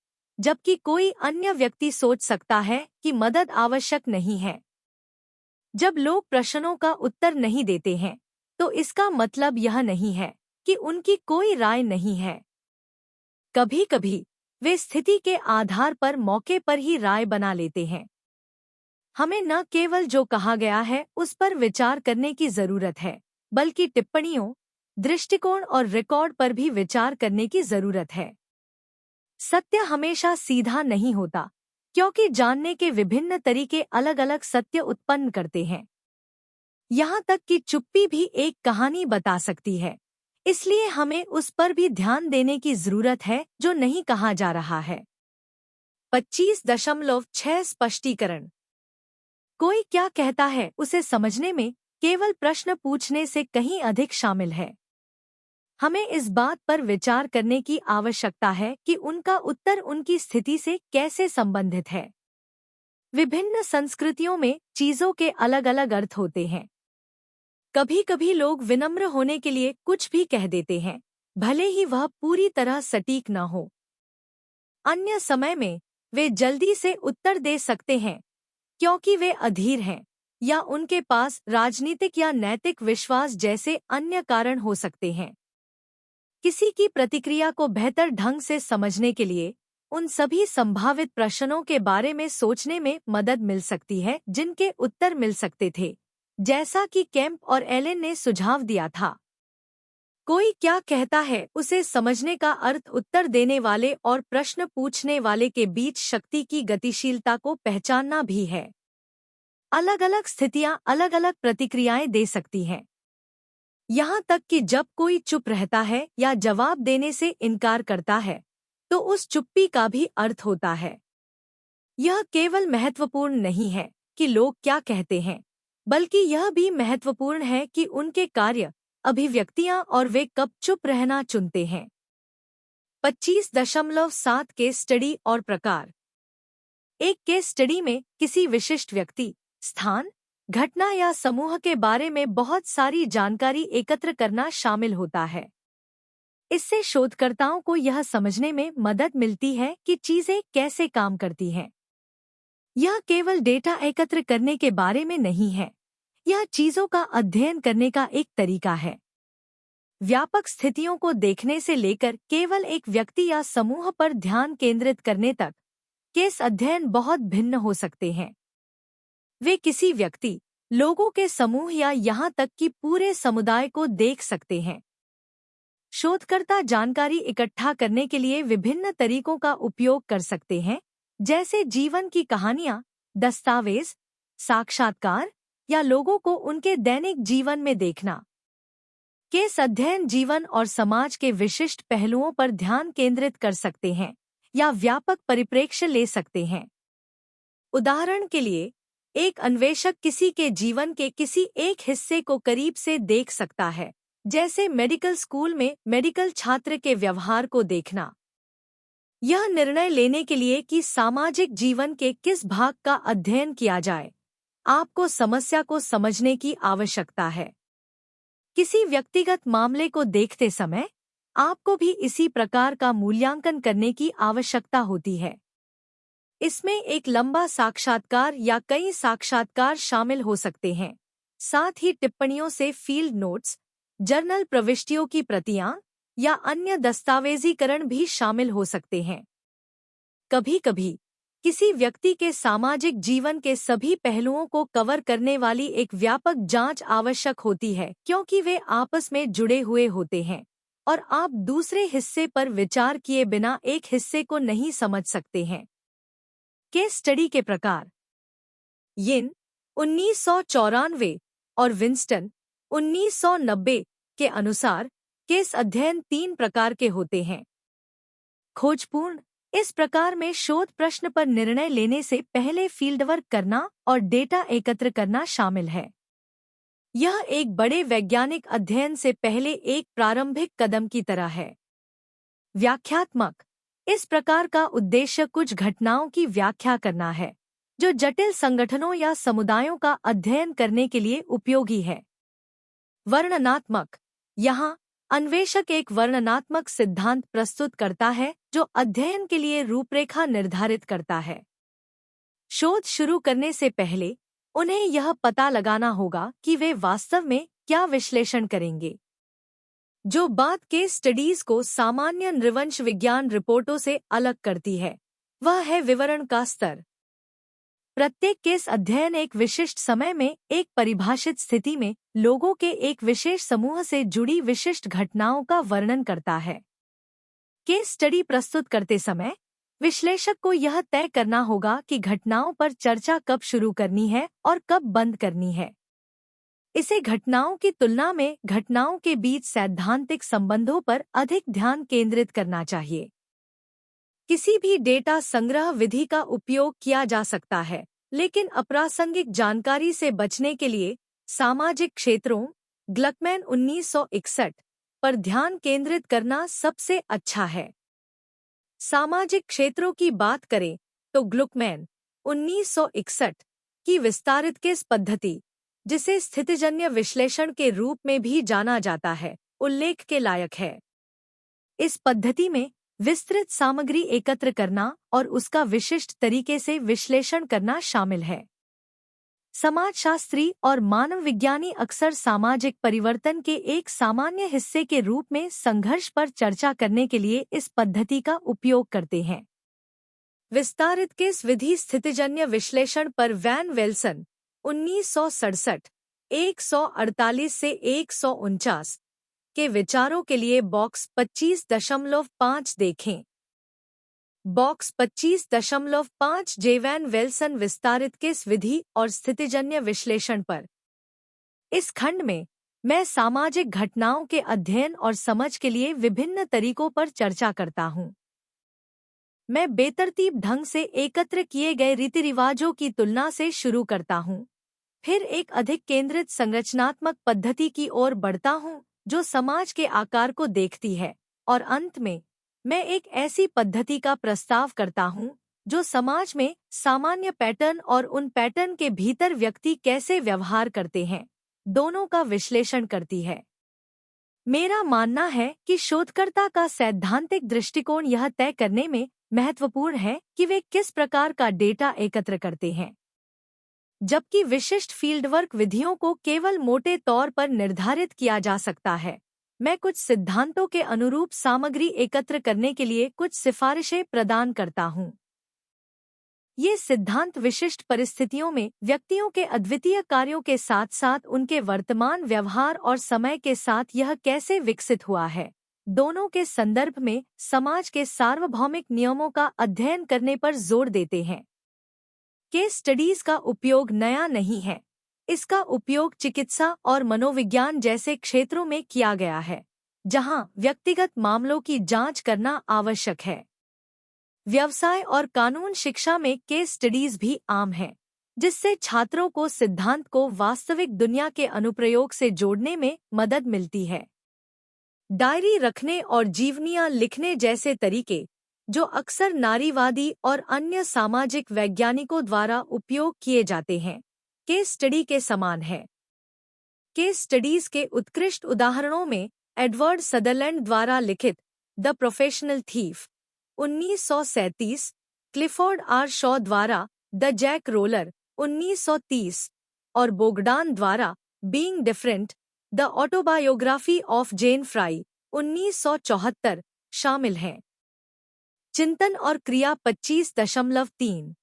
जबकि कोई अन्य व्यक्ति सोच सकता है कि मदद आवश्यक नहीं है। जब लोग प्रश्नों का उत्तर नहीं देते हैं, तो इसका मतलब यह नहीं है कि उनकी कोई राय नहीं है। कभी-कभी वे स्थिति के आधार पर मौके पर ही राय बना लेते हैं। हमें न केवल जो कहा गया है उस पर विचार करने की जरूरत है, बल्कि टिप्पणियों, दृष्टिकोण और रिकॉर्ड पर भी विचार करने की जरूरत है। सत्य हमेशा सीधा नहीं होता, क्योंकि जानने के विभिन्न तरीके अलग-अलग सत्य उत्पन्न करते हैं। यहाँ तक कि चुप्पी भी एक कहानी बता सकती है, इसलिए हमें उस पर भी ध्यान देने की जरूरत है जो नहीं कहा जा रहा है। 25.6 स्पष्टीकरण। कोई क्या कहता है उसे समझने में केवल प्रश्न पूछने से कहीं अधिक शामिल है। हमें इस बात पर विचार करने की आवश्यकता है कि उनका उत्तर उनकी स्थिति से कैसे संबंधित है। विभिन्न संस्कृतियों में चीजों के अलग-अलग अर्थ होते हैं। कभी-कभी लोग विनम्र होने के लिए कुछ भी कह देते हैं, भले ही वह पूरी तरह सटीक न हो। अन्य समय में वे जल्दी से उत्तर दे सकते हैं क्योंकि वे अधीर हैं या उनके पास राजनीतिक या नैतिक विश्वास जैसे अन्य कारण हो सकते हैं। किसी की प्रतिक्रिया को बेहतर ढंग से समझने के लिए उन सभी संभावित प्रश्नों के बारे में सोचने में मदद मिल सकती है जिनके उत्तर मिल सकते थे, जैसा कि केम्प और एलेन ने सुझाव दिया था। कोई क्या कहता है उसे समझने का अर्थ उत्तर देने वाले और प्रश्न पूछने वाले के बीच शक्ति की गतिशीलता को पहचानना भी है। अलग-अलग स्थितियां अलग-अलग प्रतिक्रियाएं दे सकती हैं। यहाँ तक कि जब कोई चुप रहता है या जवाब देने से इनकार करता है, तो उस चुप्पी का भी अर्थ होता है। यह केवल महत्वपूर्ण नहीं है कि लोग क्या कहते हैं, बल्कि यह भी महत्वपूर्ण है कि उनके कार्य, अभिव्यक्तियां और वे कब चुप रहना चुनते हैं। 25.7 केस स्टडी और प्रकार। एक केस स्टडी में किसी विशिष्ट व्यक्ति, स्थान, घटना या समूह के बारे में बहुत सारी जानकारी एकत्र करना शामिल होता है। इससे शोधकर्ताओं को यह समझने में मदद मिलती है कि चीजें कैसे काम करती हैं। यह केवल डेटा एकत्र करने के बारे में नहीं है, यह चीजों का अध्ययन करने का एक तरीका है। व्यापक स्थितियों को देखने से लेकर केवल एक व्यक्ति या समूह पर ध्यान केंद्रित करने तक केस अध्ययन बहुत भिन्न हो सकते हैं। वे किसी व्यक्ति, लोगों के समूह या यहाँ तक कि पूरे समुदाय को देख सकते हैं। शोधकर्ता जानकारी इकट्ठा करने के लिए विभिन्न तरीकों का उपयोग कर सकते हैं, जैसे जीवन की कहानियाँ, दस्तावेज, साक्षात्कार या लोगों को उनके दैनिक जीवन में देखना। केस अध्ययन जीवन और समाज के विशिष्ट पहलुओं पर ध्यान केंद्रित कर सकते हैं या व्यापक परिप्रेक्ष्य ले सकते हैं। उदाहरण के लिए, एक अन्वेषक किसी के जीवन के किसी एक हिस्से को करीब से देख सकता है, जैसे मेडिकल स्कूल में मेडिकल छात्र के व्यवहार को देखना। यह निर्णय लेने के लिए कि सामाजिक जीवन के किस भाग का अध्ययन किया जाए, आपको समस्या को समझने की आवश्यकता है। किसी व्यक्तिगत मामले को देखते समय आपको भी इसी प्रकार का मूल्यांकन करने की आवश्यकता होती है। इसमें एक लंबा साक्षात्कार या कई साक्षात्कार शामिल हो सकते हैं, साथ ही टिप्पणियों से फील्ड नोट्स, जर्नल प्रविष्टियों की प्रतियां या अन्य दस्तावेजीकरण भी शामिल हो सकते हैं। कभी-कभी किसी व्यक्ति के सामाजिक जीवन के सभी पहलुओं को कवर करने वाली एक व्यापक जांच आवश्यक होती है, क्योंकि वे आपस में जुड़े हुए होते हैं और आप दूसरे हिस्से पर विचार किए बिना एक हिस्से को नहीं समझ सकते हैं। केस स्टडी के प्रकार। यिन 1994 और विंस्टन 1990 के अनुसार केस अध्ययन 3 प्रकार के होते हैं: खोजपूर्ण, इस प्रकार में शोध प्रश्न पर निर्णय लेने से पहले फील्डवर्क करना और डेटा एकत्र करना शामिल है। यह एक बड़े वैज्ञानिक अध्ययन से पहले एक प्रारंभिक कदम की तरह है। व्याख्यात्मक। इस प्रकार का उद्देश्य कुछ घटनाओं की व्याख्या करना है जो जटिल संगठनों या समुदायों का अध्ययन करने के लिए उपयोगी है। वर्णनात्मक। यहाँ अन्वेषक एक वर्णनात्मक सिद्धांत प्रस्तुत करता है जो अध्ययन के लिए रूपरेखा निर्धारित करता है। शोध शुरू करने से पहले उन्हें यह पता लगाना होगा कि वे वास्तव में क्या विश्लेषण करेंगे। जो बात केस स्टडीज को सामान्य नृवंश विज्ञान रिपोर्टों से अलग करती है वह है विवरण का स्तर। प्रत्येक केस अध्ययन एक विशिष्ट समय में एक परिभाषित स्थिति में लोगों के एक विशेष समूह से जुड़ी विशिष्ट घटनाओं का वर्णन करता है। केस स्टडी प्रस्तुत करते समय विश्लेषक को यह तय करना होगा कि घटनाओं पर चर्चा कब शुरू करनी है और कब बंद करनी है। इसे घटनाओं की तुलना में घटनाओं के बीच सैद्धांतिक संबंधों पर अधिक ध्यान केंद्रित करना चाहिए। किसी भी डेटा संग्रह विधि का उपयोग किया जा सकता है, लेकिन अप्रासंगिक जानकारी से बचने के लिए सामाजिक क्षेत्रों ग्लकमैन 1961 पर ध्यान केंद्रित करना सबसे अच्छा है। सामाजिक क्षेत्रों की बात करें तो ग्लुकमैन 1961 की विस्तारित केस पद्धति, जिसे स्थितिजन्य विश्लेषण के रूप में भी जाना जाता है, उल्लेख के लायक है। इस पद्धति में विस्तृत सामग्री एकत्र करना और उसका विशिष्ट तरीके से विश्लेषण करना शामिल है। समाजशास्त्री और मानव विज्ञानी अक्सर सामाजिक परिवर्तन के एक सामान्य हिस्से के रूप में संघर्ष पर चर्चा करने के लिए इस पद्धति का उपयोग करते हैं। विस्तारित केस विधि स्थितिजन्य विश्लेषण पर वैन वेल्सन 1967 148 से 149 के विचारों के लिए बॉक्स 25.5 देखें। बॉक्स 25.5 जेवैन वेल्सन विस्तारित केस विधि और स्थितिजन्य विश्लेषण पर। इस खंड में मैं सामाजिक घटनाओं के अध्ययन और समझ के लिए विभिन्न तरीकों पर चर्चा करता हूँ। मैं बेतरतीब ढंग से एकत्र किए गए रीति रिवाजों की तुलना से शुरू करता हूँ, फिर एक अधिक केंद्रित संरचनात्मक पद्धति की ओर बढ़ता हूँ जो समाज के आकार को देखती है, और अंत में मैं एक ऐसी पद्धति का प्रस्ताव करता हूँ जो समाज में सामान्य पैटर्न और उन पैटर्न के भीतर व्यक्ति कैसे व्यवहार करते हैं, दोनों का विश्लेषण करती है। मेरा मानना है कि शोधकर्ता का सैद्धांतिक दृष्टिकोण यह तय करने में महत्वपूर्ण है कि वे किस प्रकार का डेटा एकत्र करते हैं, जबकि विशिष्ट फील्डवर्क विधियों को केवल मोटे तौर पर निर्धारित किया जा सकता है। मैं कुछ सिद्धांतों के अनुरूप सामग्री एकत्र करने के लिए कुछ सिफारिशें प्रदान करता हूँ। ये सिद्धांत विशिष्ट परिस्थितियों में व्यक्तियों के अद्वितीय कार्यों के साथ साथ उनके वर्तमान व्यवहार और समय के साथ यह कैसे विकसित हुआ है, दोनों के संदर्भ में समाज के सार्वभौमिक नियमों का अध्ययन करने पर जोर देते हैं। केस स्टडीज का उपयोग नया नहीं है। इसका उपयोग चिकित्सा और मनोविज्ञान जैसे क्षेत्रों में किया गया है, जहां व्यक्तिगत मामलों की जांच करना आवश्यक है। व्यवसाय और कानून शिक्षा में केस स्टडीज भी आम हैं, जिससे छात्रों को सिद्धांत को वास्तविक दुनिया के अनुप्रयोग से जोड़ने में मदद मिलती है। डायरी रखने और जीवनियां लिखने जैसे तरीके, जो अक्सर नारीवादी और अन्य सामाजिक वैज्ञानिकों द्वारा उपयोग किए जाते हैं, केस स्टडी के समान है। केस स्टडीज के उत्कृष्ट उदाहरणों में एडवर्ड सदरलैंड द्वारा लिखित the professional thief 1937, Clifford R Shaw द्वारा द जैक रोलर 1930 और बोगडान द्वारा being different the autobiography of Jane Fry 1974 शामिल हैं। चिंतन और क्रिया 25.3।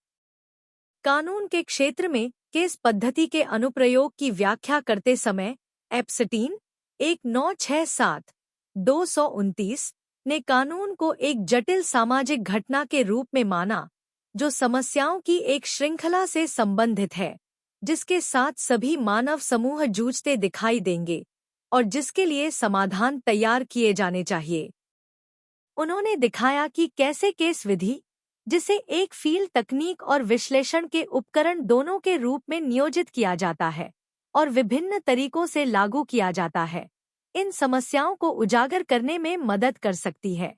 कानून के क्षेत्र में केस पद्धति के अनुप्रयोग की व्याख्या करते समय एप्स्टीन 1967-229 ने कानून को एक जटिल सामाजिक घटना के रूप में माना, जो समस्याओं की एक श्रृंखला से संबंधित है, जिसके साथ सभी मानव समूह जूझते दिखाई देंगे और जिसके लिए समाधान तैयार किए जाने चाहिए। उन्होंने दिखाया कि कैसे केस विधि, जिसे एक फील्ड तकनीक और विश्लेषण के उपकरण दोनों के रूप में नियोजित किया जाता है और विभिन्न तरीकों से लागू किया जाता है, इन समस्याओं को उजागर करने में मदद कर सकती है।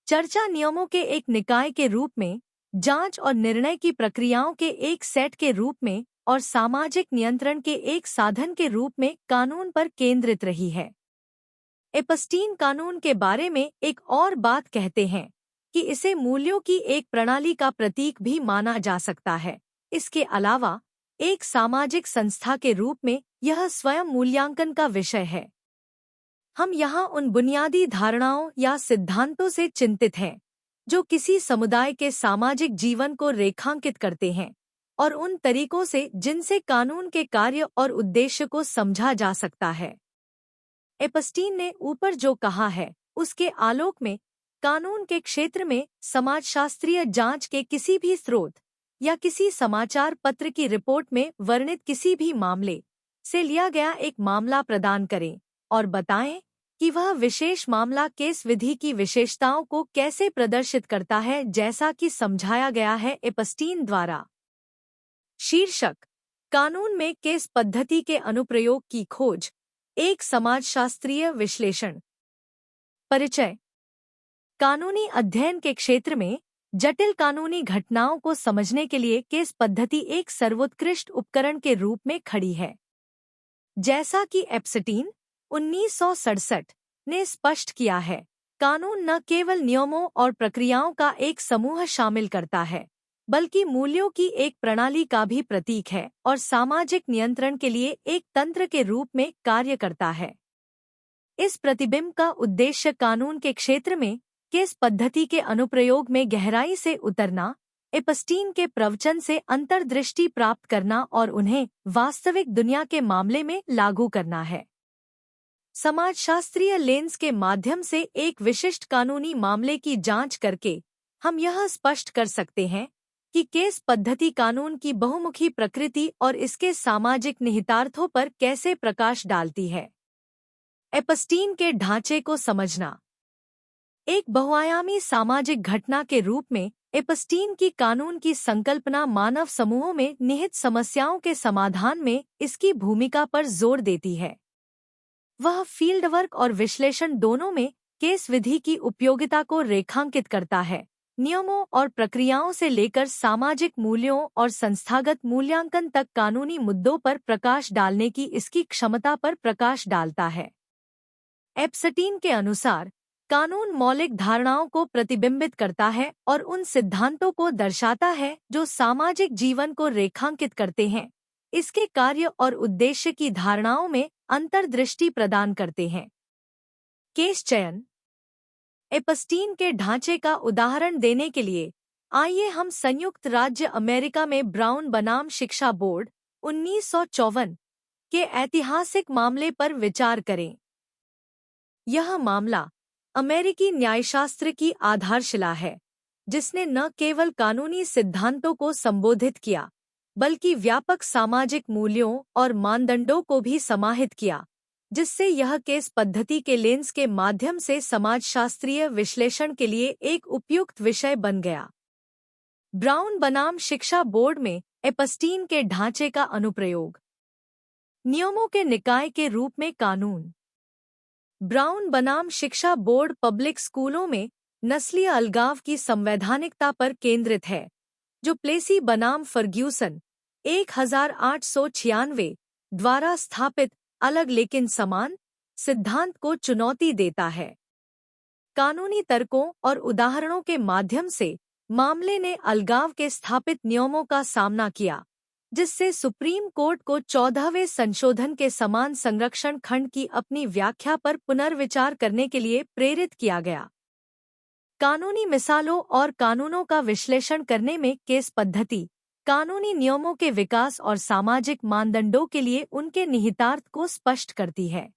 चर्चा नियमों के एक निकाय के रूप में, जांच और निर्णय की प्रक्रियाओं के एक सेट के रूप में और सामाजिक नियंत्रण के एक साधन के रूप में कानून पर केंद्रित रही है। एपस्टीन कानून के बारे में एक और बात कहते हैं कि इसे मूल्यों की एक प्रणाली का प्रतीक भी माना जा सकता है। इसके अलावा एक सामाजिक संस्था के रूप में यह स्वयं मूल्यांकन का विषय है। हम यहाँ उन बुनियादी धारणाओं या सिद्धांतों से चिंतित हैं जो किसी समुदाय के सामाजिक जीवन को रेखांकित करते हैं और उन तरीकों से जिनसे कानून के कार्य और उद्देश्य को समझा जा सकता है। एपस्टीन ने ऊपर जो कहा है उसके आलोक में कानून के क्षेत्र में समाजशास्त्रीय जांच के किसी भी स्रोत या किसी समाचार पत्र की रिपोर्ट में वर्णित किसी भी मामले से लिया गया एक मामला प्रदान करें और बताएं कि वह विशेष मामला केस विधि की विशेषताओं को कैसे प्रदर्शित करता है, जैसा कि समझाया गया है एपस्टीन द्वारा। शीर्षक: कानून में केस पद्धति के अनुप्रयोग की खोज, एक समाजशास्त्रीय विश्लेषण। परिचय: कानूनी अध्ययन के क्षेत्र में जटिल कानूनी घटनाओं को समझने के लिए केस पद्धति एक सर्वोत्कृष्ट उपकरण के रूप में खड़ी है। जैसा कि एपस्टीन 1967 ने स्पष्ट किया है, कानून न केवल नियमों और प्रक्रियाओं का एक समूह शामिल करता है, बल्कि मूल्यों की एक प्रणाली का भी प्रतीक है और सामाजिक नियंत्रण के लिए एक तंत्र के रूप में कार्य करता है। इस प्रतिबिंब का उद्देश्य कानून के क्षेत्र में केस पद्धति के अनुप्रयोग में गहराई से उतरना, एपस्टीन के प्रवचन से अंतर्दृष्टि प्राप्त करना और उन्हें वास्तविक दुनिया के मामले में लागू करना है। समाजशास्त्रीय लेंस के माध्यम से एक विशिष्ट कानूनी मामले की जांच करके हम यह स्पष्ट कर सकते हैं कि केस पद्धति कानून की बहुमुखी प्रकृति और इसके सामाजिक निहितार्थों पर कैसे प्रकाश डालती है। एपस्टीन के ढांचे को समझना। एक बहुआयामी सामाजिक घटना के रूप में एपस्टीन की कानून की संकल्पना मानव समूहों में निहित समस्याओं के समाधान में इसकी भूमिका पर जोर देती है। वह फील्डवर्क और विश्लेषण दोनों में केस विधि की उपयोगिता को रेखांकित करता है, नियमों और प्रक्रियाओं से लेकर सामाजिक मूल्यों और संस्थागत मूल्यांकन तक कानूनी मुद्दों पर प्रकाश डालने की इसकी क्षमता पर प्रकाश डालता है। एपस्टीन के अनुसार कानून मौलिक धारणाओं को प्रतिबिंबित करता है और उन सिद्धांतों को दर्शाता है जो सामाजिक जीवन को रेखांकित करते हैं, इसके कार्य और उद्देश्य की धारणाओं में अंतर्दृष्टि प्रदान करते हैं। केस चयन। एपस्टीन के ढांचे का उदाहरण देने के लिए आइए हम संयुक्त राज्य अमेरिका में ब्राउन बनाम शिक्षा बोर्ड 1954 के ऐतिहासिक मामले पर विचार करें। यह मामला अमेरिकी न्यायशास्त्र की आधारशिला है, जिसने न केवल कानूनी सिद्धांतों को संबोधित किया, बल्कि व्यापक सामाजिक मूल्यों और मानदंडों को भी समाहित किया, जिससे यह केस पद्धति के लेंस के माध्यम से समाजशास्त्रीय विश्लेषण के लिए एक उपयुक्त विषय बन गया। ब्राउन बनाम शिक्षा बोर्ड में एपस्टीन के ढांचे का अनुप्रयोग। नियमों के निकाय के रूप में कानून। ब्राउन बनाम शिक्षा बोर्ड पब्लिक स्कूलों में नस्लीय अलगाव की संवैधानिकता पर केंद्रित है, जो प्लेसी बनाम फर्ग्यूसन 1896 द्वारा स्थापित अलग लेकिन समान सिद्धांत को चुनौती देता है। कानूनी तर्कों और उदाहरणों के माध्यम से मामले ने अलगाव के स्थापित नियमों का सामना किया, जिससे सुप्रीम कोर्ट को 14वें संशोधन के समान संरक्षण खंड की अपनी व्याख्या पर पुनर्विचार करने के लिए प्रेरित किया गया। कानूनी मिसालों और कानूनों का विश्लेषण करने में केस पद्धति कानूनी नियमों के विकास और सामाजिक मानदंडों के लिए उनके निहितार्थ को स्पष्ट करती है।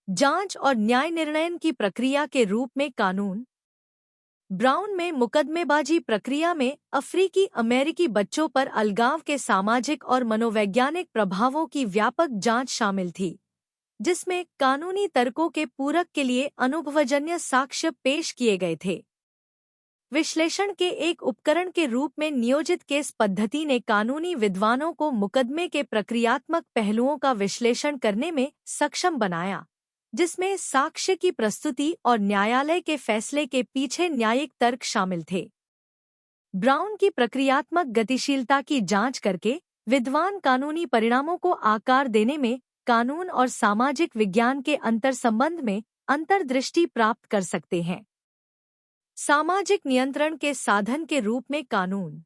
जांच और न्याय निर्णयन की प्रक्रिया के रूप में कानून। ब्राउन में मुकदमेबाजी प्रक्रिया में अफ्रीकी अमेरिकी बच्चों पर अलगाव के सामाजिक और मनोवैज्ञानिक प्रभावों की व्यापक जांच शामिल थी। जिसमें कानूनी तर्कों के पूरक के लिए अनुभवजन्य साक्ष्य पेश किए गए थे। विश्लेषण के एक उपकरण के रूप में नियोजित केस पद्धति ने कानूनी विद्वानों को मुकदमे के प्रक्रियात्मक पहलुओं का विश्लेषण करने में सक्षम बनाया, जिसमें साक्ष्य की प्रस्तुति और न्यायालय के फैसले के पीछे न्यायिक तर्क शामिल थे। ब्राउन की प्रक्रियात्मक गतिशीलता की जांच करके विद्वान कानूनी परिणामों को आकार देने में कानून और सामाजिक विज्ञान के अंतर्संबंध में अंतर्दृष्टि प्राप्त कर सकते हैं। सामाजिक नियंत्रण के साधन के रूप में कानून।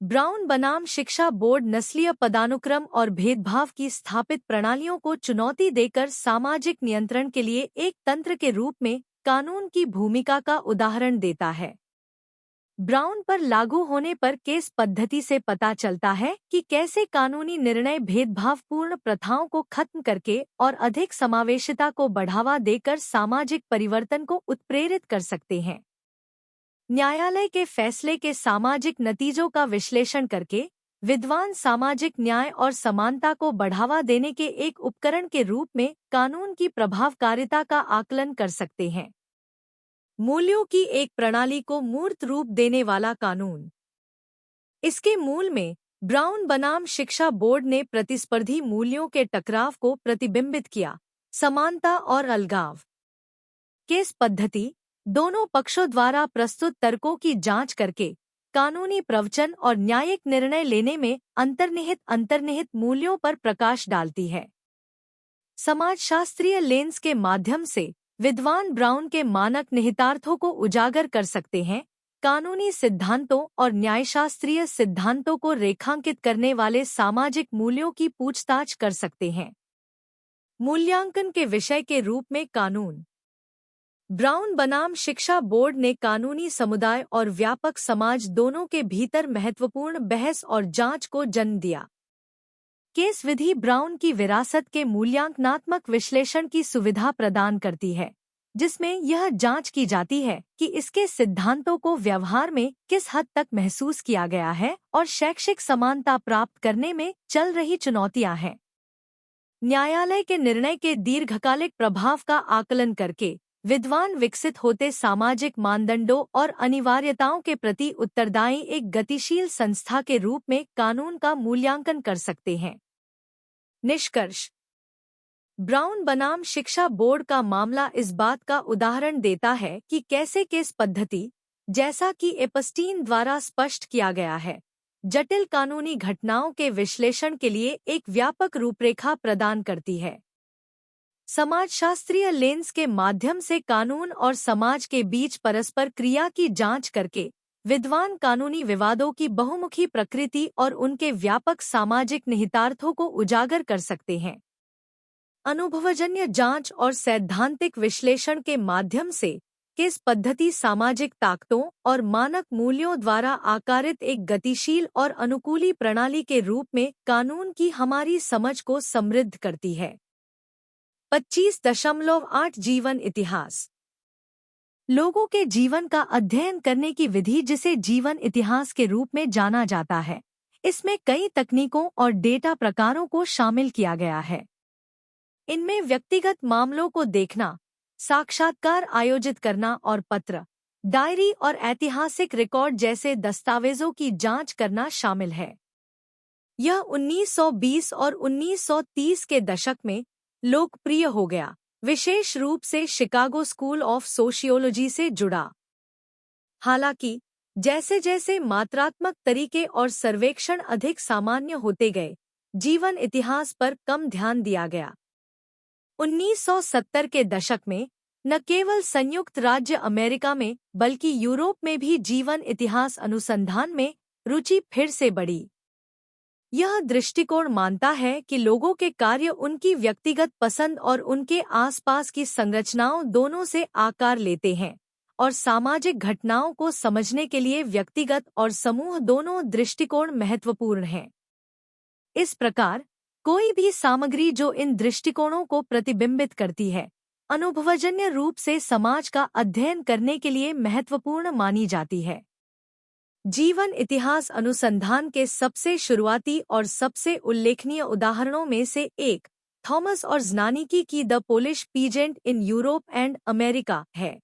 ब्राउन बनाम शिक्षा बोर्ड नस्लीय पदानुक्रम और भेदभाव की स्थापित प्रणालियों को चुनौती देकर सामाजिक नियंत्रण के लिए एक तंत्र के रूप में कानून की भूमिका का उदाहरण देता है। ब्राउन पर लागू होने पर केस पद्धति से पता चलता है कि कैसे कानूनी निर्णय भेदभावपूर्ण प्रथाओं को खत्म करके और अधिक समावेशिता को बढ़ावा देकर सामाजिक परिवर्तन को उत्प्रेरित कर सकते हैं। न्यायालय के फैसले के सामाजिक नतीजों का विश्लेषण करके विद्वान सामाजिक न्याय और समानता को बढ़ावा देने के एक उपकरण के रूप में कानून की प्रभावकारिता का आकलन कर सकते हैं। मूल्यों की एक प्रणाली को मूर्त रूप देने वाला कानून। इसके मूल में ब्राउन बनाम शिक्षा बोर्ड ने प्रतिस्पर्धी मूल्यों के टकराव को प्रतिबिंबित किया, समानता और अलगाव। केस पद्धति दोनों पक्षों द्वारा प्रस्तुत तर्कों की जांच करके कानूनी प्रवचन और न्यायिक निर्णय लेने में अंतर्निहित मूल्यों पर प्रकाश डालती है। समाजशास्त्रीय लेंस के माध्यम से विद्वान ब्राउन के मानक निहितार्थों को उजागर कर सकते हैं, कानूनी सिद्धांतों और न्यायशास्त्रीय सिद्धांतों को रेखांकित करने वाले सामाजिक मूल्यों की पूछताछ कर सकते हैं। मूल्यांकन के विषय के रूप में कानून। ब्राउन बनाम शिक्षा बोर्ड ने कानूनी समुदाय और व्यापक समाज दोनों के भीतर महत्वपूर्ण बहस और जांच को जन्म दिया। केस विधि ब्राउन की विरासत के मूल्यांकनात्मक विश्लेषण की सुविधा प्रदान करती है, जिसमें यह जांच की जाती है कि इसके सिद्धांतों को व्यवहार में किस हद तक महसूस किया गया है और शैक्षिक समानता प्राप्त करने में चल रही चुनौतियां हैं। न्यायालय के निर्णय के दीर्घकालिक प्रभाव का आकलन करके विद्वान विकसित होते सामाजिक मानदंडों और अनिवार्यताओं के प्रति उत्तरदायी एक गतिशील संस्था के रूप में कानून का मूल्यांकन कर सकते हैं। निष्कर्ष। ब्राउन बनाम शिक्षा बोर्ड का मामला इस बात का उदाहरण देता है कि कैसे केस पद्धति, जैसा कि एपस्टीन द्वारा स्पष्ट किया गया है, जटिल कानूनी घटनाओं के विश्लेषण के लिए एक व्यापक रूपरेखा प्रदान करती है। समाजशास्त्रीय लेंस के माध्यम से कानून और समाज के बीच परस्पर क्रिया की जांच करके विद्वान कानूनी विवादों की बहुमुखी प्रकृति और उनके व्यापक सामाजिक निहितार्थों को उजागर कर सकते हैं। अनुभवजन्य जांच और सैद्धांतिक विश्लेषण के माध्यम से केस पद्धति सामाजिक ताकतों और मानक मूल्यों द्वारा आकारित एक गतिशील और अनुकूली प्रणाली के रूप में कानून की हमारी समझ को समृद्ध करती है। 25.8 जीवन इतिहास। लोगों के जीवन का अध्ययन करने की विधि, जिसे जीवन इतिहास के रूप में जाना जाता है, इसमें कई तकनीकों और डेटा प्रकारों को शामिल किया गया है। इनमें व्यक्तिगत मामलों को देखना, साक्षात्कार आयोजित करना और पत्र, डायरी और ऐतिहासिक रिकॉर्ड जैसे दस्तावेजों की जांच करना शामिल है। यह 1920 और 1930 के दशक में लोकप्रिय हो गया, विशेष रूप से शिकागो स्कूल ऑफ सोशियोलॉजी से जुड़ा। हालांकि जैसे जैसे मात्रात्मक तरीके और सर्वेक्षण अधिक सामान्य होते गए, जीवन इतिहास पर कम ध्यान दिया गया। 1970 के दशक में न केवल संयुक्त राज्य अमेरिका में बल्कि यूरोप में भी जीवन इतिहास अनुसंधान में रुचि फिर से बढ़ी। यह दृष्टिकोण मानता है कि लोगों के कार्य उनकी व्यक्तिगत पसंद और उनके आसपास की संरचनाओं दोनों से आकार लेते हैं, और सामाजिक घटनाओं को समझने के लिए व्यक्तिगत और समूह दोनों दृष्टिकोण महत्वपूर्ण हैं। इस प्रकार कोई भी सामग्री जो इन दृष्टिकोणों को प्रतिबिंबित करती है, अनुभवजन्य रूप से समाज का अध्ययन करने के लिए महत्वपूर्ण मानी जाती है। जीवन इतिहास अनुसंधान के सबसे शुरुआती और सबसे उल्लेखनीय उदाहरणों में से एक थॉमस और ज़नानीकी की the Polish peasant in Europe and America है।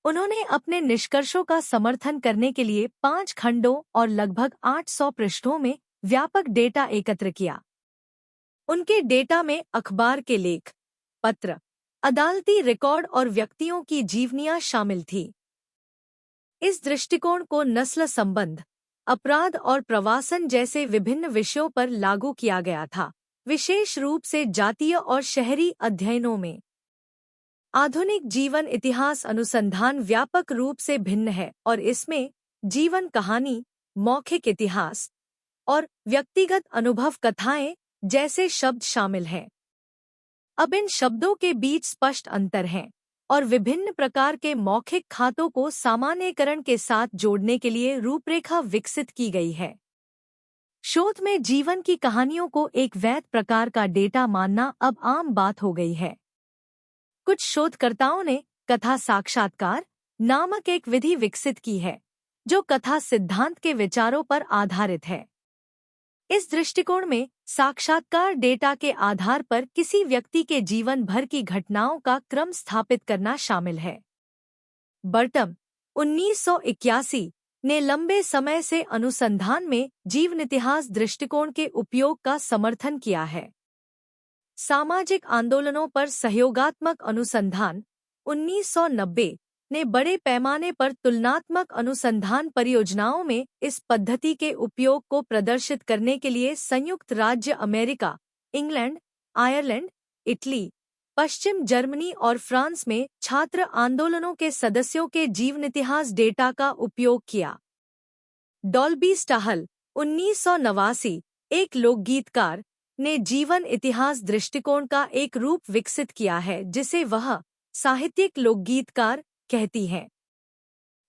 उन्होंने अपने निष्कर्षों का समर्थन करने के लिए 5 खंडों और लगभग 800 पृष्ठों में व्यापक डेटा एकत्र किया। उनके डेटा में अखबार के लेख, पत्र, अदालती रिकॉर्ड और व्यक्तियों की जीवनियां शामिल थी। इस दृष्टिकोण को नस्ल संबंध, अपराध और प्रवासन जैसे विभिन्न विषयों पर लागू किया गया था, विशेष रूप से जातीय और शहरी अध्ययनों में। आधुनिक जीवन इतिहास अनुसंधान व्यापक रूप से भिन्न है और इसमें जीवन कहानी, मौखिक इतिहास और व्यक्तिगत अनुभव कथाएं जैसे शब्द शामिल हैं। अब इन शब्दों के बीच स्पष्ट अंतर हैं और विभिन्न प्रकार के मौखिक खातों को सामान्यीकरण के साथ जोड़ने के लिए रूपरेखा विकसित की गई है। शोध में जीवन की कहानियों को एक वैध प्रकार का डेटा मानना अब आम बात हो गई है। कुछ शोधकर्ताओं ने कथा साक्षात्कार नामक एक विधि विकसित की है, जो कथा सिद्धांत के विचारों पर आधारित है। इस दृष्टिकोण में साक्षात्कार डेटा के आधार पर किसी व्यक्ति के जीवन भर की घटनाओं का क्रम स्थापित करना शामिल है। बर्टम 1981 ने लंबे समय से अनुसंधान में जीवनितिहास दृष्टिकोण के उपयोग का समर्थन किया है। सामाजिक आंदोलनों पर सहयोगात्मक अनुसंधान 1990 ने बड़े पैमाने पर तुलनात्मक अनुसंधान परियोजनाओं में इस पद्धति के उपयोग को प्रदर्शित करने के लिए संयुक्त राज्य अमेरिका, इंग्लैंड, आयरलैंड, इटली, पश्चिम जर्मनी और फ्रांस में छात्र आंदोलनों के सदस्यों के जीवनितिहास डेटा का उपयोग किया। डॉल्बी स्टाहल 1989 एक लोकगीतकार ने जीवन इतिहास दृष्टिकोण का एक रूप विकसित किया है जिसे वह साहित्यिक लोकगीतकार कहती है।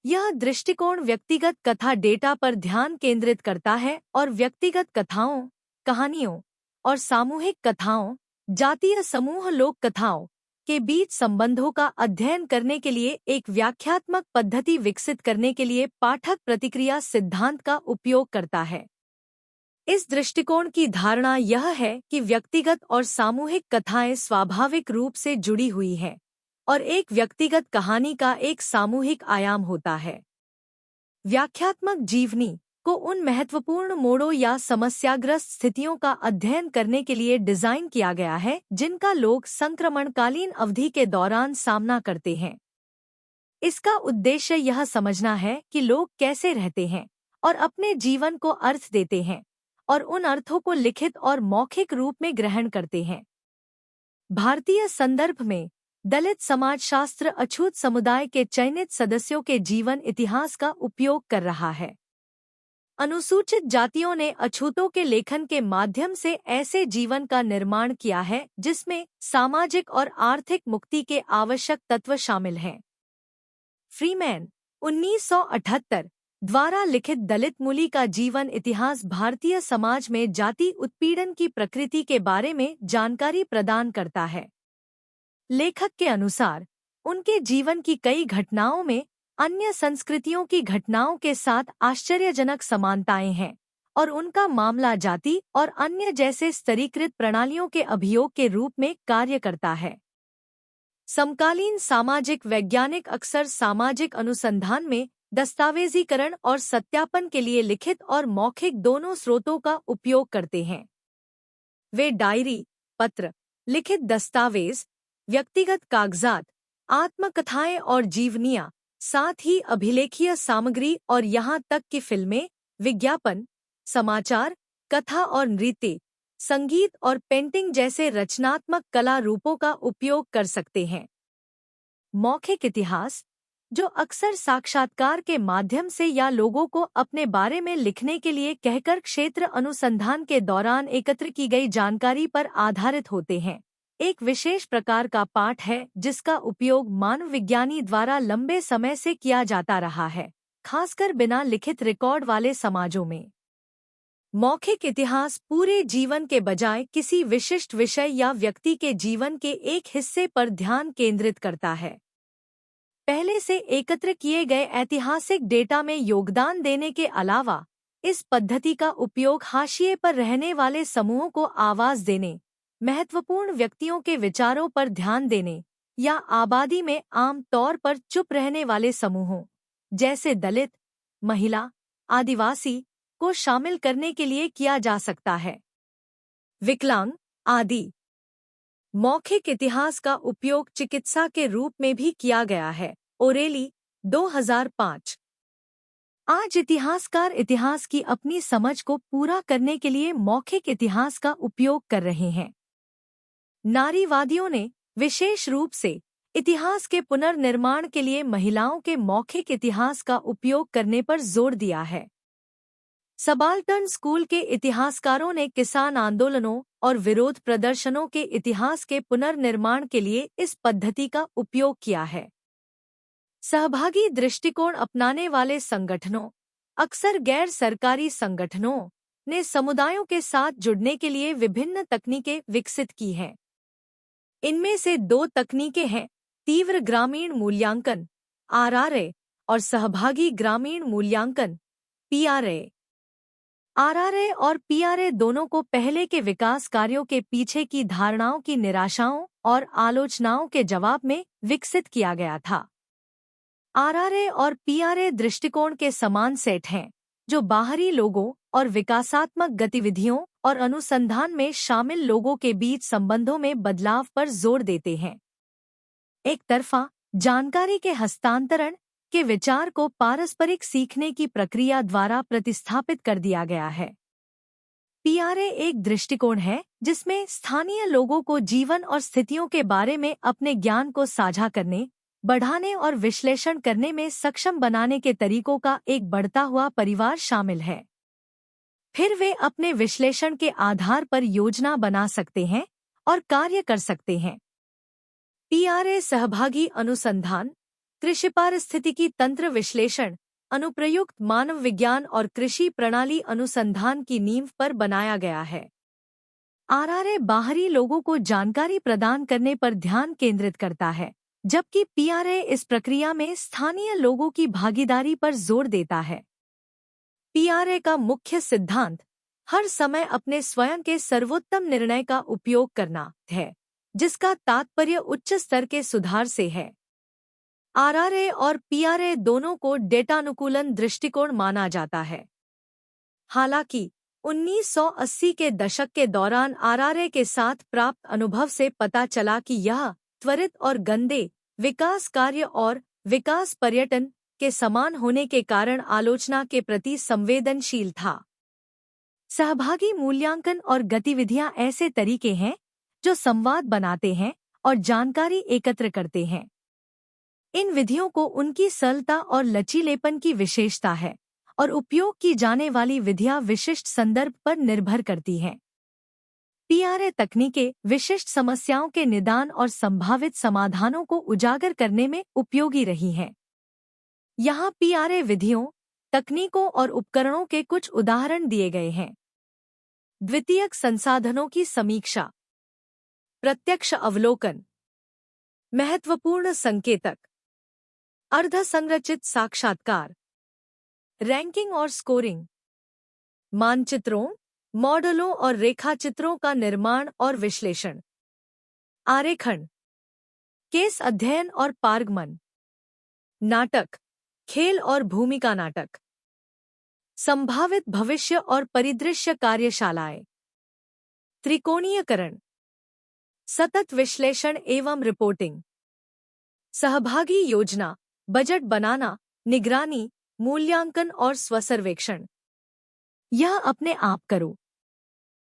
यह दृष्टिकोण व्यक्तिगत कथा डेटा पर ध्यान केंद्रित करता है और व्यक्तिगत कथाओं, कहानियों और सामूहिक कथाओं, जातीय समूह लोक कथाओं के बीच संबंधों का अध्ययन करने के लिए एक व्याख्यात्मक पद्धति विकसित करने के लिए पाठक प्रतिक्रिया सिद्धांत का उपयोग करता है। इस दृष्टिकोण की धारणा यह है कि व्यक्तिगत और सामूहिक कथाएं स्वाभाविक रूप से जुड़ी हुई हैं और एक व्यक्तिगत कहानी का एक सामूहिक आयाम होता है। व्याख्यात्मक जीवनी को उन महत्वपूर्ण मोड़ों या समस्याग्रस्त स्थितियों का अध्ययन करने के लिए डिजाइन किया गया है जिनका लोग संक्रमणकालीन अवधि के दौरान सामना करते हैं। इसका उद्देश्य यह समझना है कि लोग कैसे रहते हैं और अपने जीवन को अर्थ देते हैं और उन अर्थों को लिखित और मौखिक रूप में ग्रहण करते हैं। भारतीय संदर्भ में दलित समाजशास्त्र अछूत समुदाय के चयनित सदस्यों के जीवन इतिहास का उपयोग कर रहा है। अनुसूचित जातियों ने अछूतों के लेखन के माध्यम से ऐसे जीवन का निर्माण किया है जिसमें सामाजिक और आर्थिक मुक्ति के आवश्यक तत्व शामिल हैं। फ्रीमैन 1978 द्वारा लिखित दलित मूली का जीवन इतिहास भारतीय समाज में जाति उत्पीड़न की प्रकृति के बारे में जानकारी प्रदान करता है। लेखक के अनुसार उनके जीवन की कई घटनाओं में अन्य संस्कृतियों की घटनाओं के साथ आश्चर्यजनक समानताएं हैं और उनका मामला जाति और अन्य जैसे स्तरीकृत प्रणालियों के अभियोग के रूप में कार्य करता है। समकालीन सामाजिक वैज्ञानिक अक्सर सामाजिक अनुसंधान में दस्तावेजीकरण और सत्यापन के लिए लिखित और मौखिक दोनों स्रोतों का उपयोग करते हैं। वे डायरी, पत्र, लिखित दस्तावेज, व्यक्तिगत कागजात, आत्मकथाएं और जीवनियां, साथ ही अभिलेखीय सामग्री और यहाँ तक कि फिल्में, विज्ञापन, समाचार, कथा और नृत्य, संगीत और पेंटिंग जैसे रचनात्मक कला रूपों का उपयोग कर सकते हैं। मौखिक इतिहास, जो अक्सर साक्षात्कार के माध्यम से या लोगों को अपने बारे में लिखने के लिए कहकर क्षेत्र अनुसंधान के दौरान एकत्र की गई जानकारी पर आधारित होते हैं, एक विशेष प्रकार का पाठ है जिसका उपयोग मानव विज्ञानी द्वारा लंबे समय से किया जाता रहा है, खासकर बिना लिखित रिकॉर्ड वाले समाजों में। मौखिक इतिहास पूरे जीवन के बजाय किसी विशिष्ट विषय या व्यक्ति के जीवन के एक हिस्से पर ध्यान केंद्रित करता है। पहले से एकत्र किए गए ऐतिहासिक डेटा में योगदान देने के अलावा इस पद्धति का उपयोग हाशिए पर रहने वाले समूहों को आवाज देने, महत्वपूर्ण व्यक्तियों के विचारों पर ध्यान देने या आबादी में आम तौर पर चुप रहने वाले समूहों जैसे दलित, महिला, आदिवासी को शामिल करने के लिए किया जा सकता है। विकलांग आदि। मौखिक इतिहास का उपयोग चिकित्सा के रूप में भी किया गया है। ओरेली 2005। आज इतिहासकार इतिहास की अपनी समझ को पूरा करने के लिए मौखिक इतिहास का उपयोग कर रहे हैं। नारीवादियों ने विशेष रूप से इतिहास के पुनर्निर्माण के लिए महिलाओं के मौखिक इतिहास का उपयोग करने पर जोर दिया है। सबाल्टर्न स्कूल के इतिहासकारों ने किसान आंदोलनों और विरोध प्रदर्शनों के इतिहास के पुनर्निर्माण के लिए इस पद्धति का उपयोग किया है। सहभागी दृष्टिकोण अपनाने वाले संगठनों, अक्सर गैर सरकारी संगठनों, ने समुदायों के साथ जुड़ने के लिए विभिन्न तकनीकें विकसित की हैं। इनमें से 2 तकनीकें हैं: तीव्र ग्रामीण मूल्यांकन (आरआरए) और सहभागी ग्रामीण मूल्यांकन (पीआरए). आरआरए और पीआरए दोनों को पहले के विकास कार्यों के पीछे की धारणाओं की निराशाओं और आलोचनाओं के जवाब में विकसित किया गया था। आरआरए और पीआरए दृष्टिकोण के समान सेट हैं, जो बाहरी लोगों और विकासात्मक गतिविधियों और अनुसंधान में शामिल लोगों के बीच संबंधों में बदलाव पर जोर देते हैं। एक तरफा जानकारी के हस्तांतरण के विचार को पारस्परिक सीखने की प्रक्रिया द्वारा प्रतिस्थापित कर दिया गया है। पीआरए एक दृष्टिकोण है जिसमें स्थानीय लोगों को जीवन और स्थितियों के बारे में अपने ज्ञान को साझा करने, बढ़ाने और विश्लेषण करने में सक्षम बनाने के तरीकों का एक बढ़ता हुआ परिवार शामिल है। फिर वे अपने विश्लेषण के आधार पर योजना बना सकते हैं और कार्य कर सकते हैं। पीआरए सहभागी अनुसंधान, कृषि पारिस्थितिकी तंत्र विश्लेषण, अनुप्रयुक्त मानव विज्ञान और कृषि प्रणाली अनुसंधान की नींव पर बनाया गया है। आरआरए बाहरी लोगों को जानकारी प्रदान करने पर ध्यान केंद्रित करता है, जबकि पीआरए इस प्रक्रिया में स्थानीय लोगों की भागीदारी पर जोर देता है। पीआरए का मुख्य सिद्धांत हर समय अपने स्वयं के सर्वोत्तम निर्णय का उपयोग करना है, जिसका तात्पर्य उच्च स्तर के सुधार से है। आरआरए और पीआरए दोनों को डेटानुकूलन दृष्टिकोण माना जाता है। हालांकि 1980 के दशक के दौरान आरआरए के साथ प्राप्त अनुभव से पता चला कि यह त्वरित और गंदे विकास कार्य और विकास पर्यटन के समान होने के कारण आलोचना के प्रति संवेदनशील था। सहभागी मूल्यांकन और गतिविधियां ऐसे तरीके हैं जो संवाद बनाते हैं और जानकारी एकत्र करते हैं। इन विधियों को उनकी सरलता और लचीलेपन की विशेषता है और उपयोग की जाने वाली विधियां विशिष्ट संदर्भ पर निर्भर करती हैं। पीआरए तकनीकें विशिष्ट समस्याओं के निदान और संभावित समाधानों को उजागर करने में उपयोगी रही हैं। यहाँ पीआरए विधियों, तकनीकों और उपकरणों के कुछ उदाहरण दिए गए हैं। द्वितीयक संसाधनों की समीक्षा, प्रत्यक्ष अवलोकन, महत्वपूर्ण संकेतक, अर्धसंरचित साक्षात्कार, रैंकिंग और स्कोरिंग, मानचित्रों, मॉडलों और रेखाचित्रों का निर्माण और विश्लेषण, आरेखण, केस अध्ययन और पारगमन, नाटक, खेल और भूमिका नाटक, संभावित भविष्य और परिदृश्य कार्यशालाएं, त्रिकोणीयकरण, सतत विश्लेषण एवं रिपोर्टिंग, सहभागी योजना, बजट बनाना, निगरानी, मूल्यांकन और स्वसर्वेक्षण। यह अपने आप करो।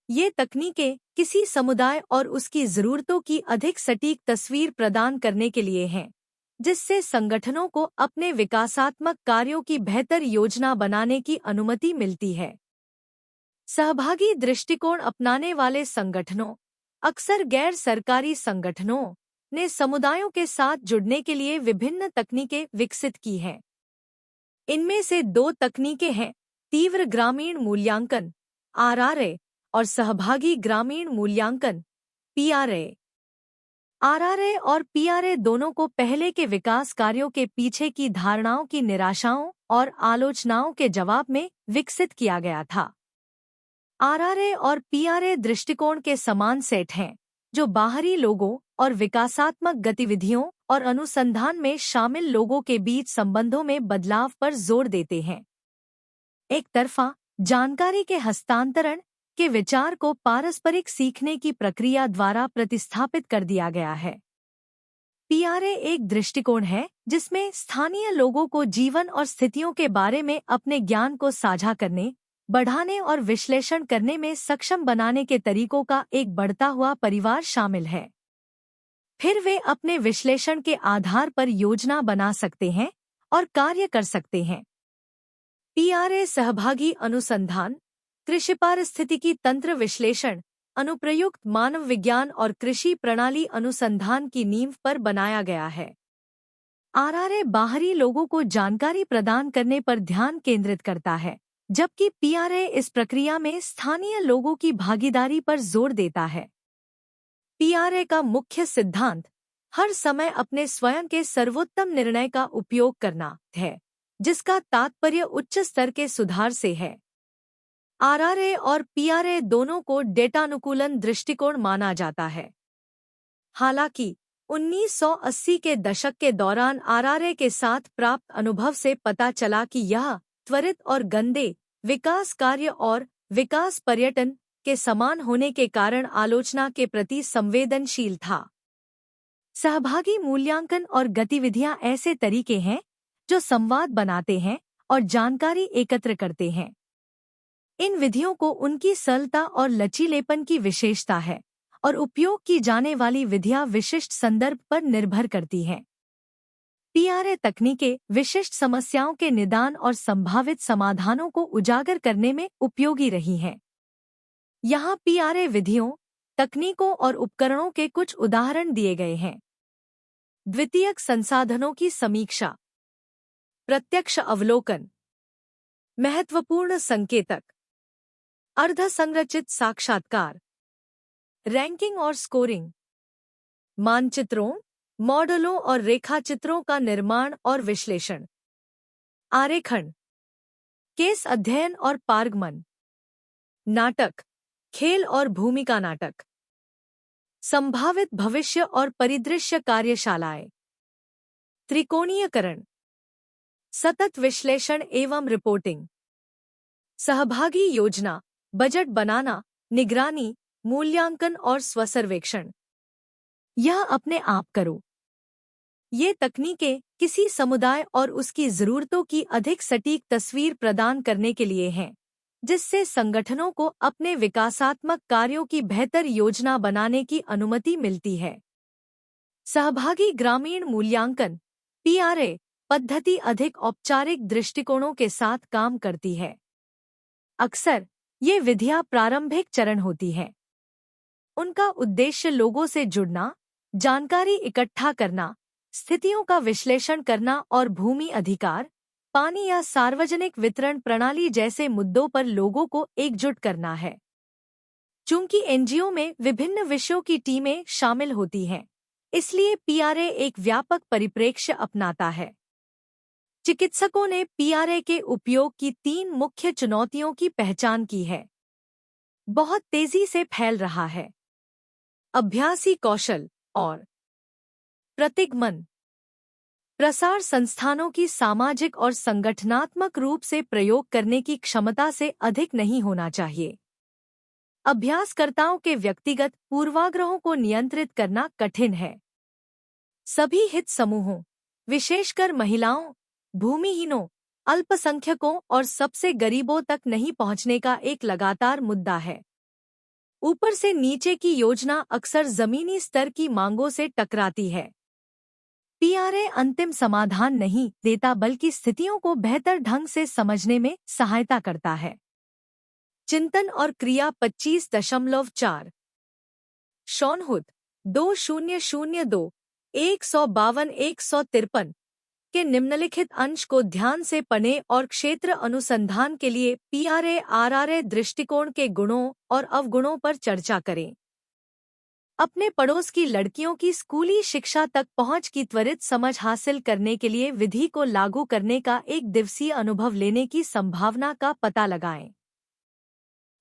ये तकनीकें किसी समुदाय और उसकी ज़रूरतों की अधिक सटीक तस्वीर प्रदान करने के लिए हैं, जिससे संगठनों को अपने विकासात्मक कार्यों की बेहतर योजना बनाने की अनुमति मिलती है। सहभागी दृष्टिकोण अपनाने वाले संगठनों, अक्सर गैर सरकारी संगठनों, ने समुदायों के साथ जुड़ने के लिए विभिन्न तकनीकें विकसित की हैं। इनमें से 2 तकनीकें हैं: तीव्र ग्रामीण मूल्यांकन (आरआरए) और सहभागी ग्रामीण मूल्यांकन (पीआरए). आरआरए और पीआरए दोनों को पहले के विकास कार्यों के पीछे की धारणाओं की निराशाओं और आलोचनाओं के जवाब में विकसित किया गया था। आरआरए और पीआरए दृष्टिकोण के समान सेट हैं, जो बाहरी लोगों और विकासात्मक गतिविधियों और अनुसंधान में शामिल लोगों के बीच संबंधों में बदलाव पर जोर देते हैं। एक तरफा जानकारी के हस्तांतरण के विचार को पारस्परिक सीखने की प्रक्रिया द्वारा प्रतिस्थापित कर दिया गया है। पीआरए एक दृष्टिकोण है जिसमें स्थानीय लोगों को जीवन और स्थितियों के बारे में अपने ज्ञान को साझा करने, बढ़ाने और विश्लेषण करने में सक्षम बनाने के तरीकों का एक बढ़ता हुआ परिवार शामिल है। फिर वे अपने विश्लेषण के आधार पर योजना बना सकते हैं और कार्य कर सकते हैं। पीआरए सहभागी अनुसंधान, कृषि पारिस्थितिकी तंत्र विश्लेषण, अनुप्रयुक्त मानव विज्ञान और कृषि प्रणाली अनुसंधान की नींव पर बनाया गया है। आरआरए बाहरी लोगों को जानकारी प्रदान करने पर ध्यान केंद्रित करता है, जबकि पीआरए इस प्रक्रिया में स्थानीय लोगों की भागीदारी पर जोर देता है। पीआरए का मुख्य सिद्धांत हर समय अपने स्वयं के सर्वोत्तम निर्णय का उपयोग करना है, जिसका तात्पर्य उच्च स्तर के सुधार से है। आरआरए और पीआरए दोनों को डेटानुकूलन दृष्टिकोण माना जाता है। हालांकि 1980 के दशक के दौरान आरआरए के साथ प्राप्त अनुभव से पता चला कि यह त्वरित और गंदे विकास कार्य और विकास पर्यटन के समान होने के कारण आलोचना के प्रति संवेदनशील था। सहभागी मूल्यांकन और गतिविधियां ऐसे तरीके हैं जो संवाद बनाते हैं और जानकारी एकत्र करते हैं। इन विधियों को उनकी सरलता और लचीलेपन की विशेषता है और उपयोग की जाने वाली विधियां विशिष्ट संदर्भ पर निर्भर करती हैं। पीआरए तकनीकें विशिष्ट समस्याओं के निदान और संभावित समाधानों को उजागर करने में उपयोगी रही हैं। यहाँ पीआरए विधियों, तकनीकों और उपकरणों के कुछ उदाहरण दिए गए हैं। द्वितीयक संसाधनों की समीक्षा, प्रत्यक्ष अवलोकन, महत्वपूर्ण संकेतक, अर्धसंरचित साक्षात्कार, रैंकिंग और स्कोरिंग, मानचित्रों, मॉडलों और रेखाचित्रों का निर्माण और विश्लेषण, आरेखण, केस अध्ययन और पारगमन, नाटक, खेल और भूमिका नाटक, संभावित भविष्य और परिदृश्य कार्यशालाएं, त्रिकोणीयकरण, सतत विश्लेषण एवं रिपोर्टिंग, सहभागी योजना, बजट बनाना, निगरानी, मूल्यांकन और स्वसर्वेक्षण। यह अपने आप करो। ये तकनीकें किसी समुदाय और उसकी ज़रूरतों की अधिक सटीक तस्वीर प्रदान करने के लिए हैं, जिससे संगठनों को अपने विकासात्मक कार्यों की बेहतर योजना बनाने की अनुमति मिलती है। सहभागी ग्रामीण मूल्यांकन, पीआरए पद्धति अधिक औपचारिक दृष्टिकोणों के साथ काम करती है। अक्सर ये विधियां प्रारंभिक चरण होती हैं। उनका उद्देश्य लोगों से जुड़ना, जानकारी इकट्ठा करना, स्थितियों का विश्लेषण करना और भूमि अधिकार, पानी या सार्वजनिक वितरण प्रणाली जैसे मुद्दों पर लोगों को एकजुट करना है। चूंकि एनजीओ में विभिन्न विषयों की टीमें शामिल होती हैं, इसलिए पीआरए एक व्यापक परिप्रेक्ष्य अपनाता है। चिकित्सकों ने पीआरए के उपयोग की 3 मुख्य चुनौतियों की पहचान की है। बहुत तेजी से फैल रहा है। अभ्यासी कौशल और प्रतिगमन। प्रसार संस्थानों की सामाजिक और संगठनात्मक रूप से प्रयोग करने की क्षमता से अधिक नहीं होना चाहिए। अभ्यासकर्ताओं के व्यक्तिगत पूर्वाग्रहों को नियंत्रित करना कठिन है। सभी हित समूहों, विशेषकर महिलाओं, भूमिहीनों, अल्पसंख्यकों और सबसे गरीबों तक नहीं पहुंचने का एक लगातार मुद्दा है। ऊपर से नीचे की योजना अक्सर जमीनी स्तर की मांगों से टकराती है। पीआरए अंतिम समाधान नहीं देता बल्कि स्थितियों को बेहतर ढंग से समझने में सहायता करता है। चिंतन और क्रिया 25.4 शॉनहुट 2002 152-153 के निम्नलिखित अंश को ध्यान से पढ़ें और क्षेत्र अनुसंधान के लिए पीआरए आरआरए दृष्टिकोण के गुणों और अवगुणों पर चर्चा करें। अपने पड़ोस की लड़कियों की स्कूली शिक्षा तक पहुंच की त्वरित समझ हासिल करने के लिए विधि को लागू करने का एक दिवसीय अनुभव लेने की संभावना का पता लगाएं।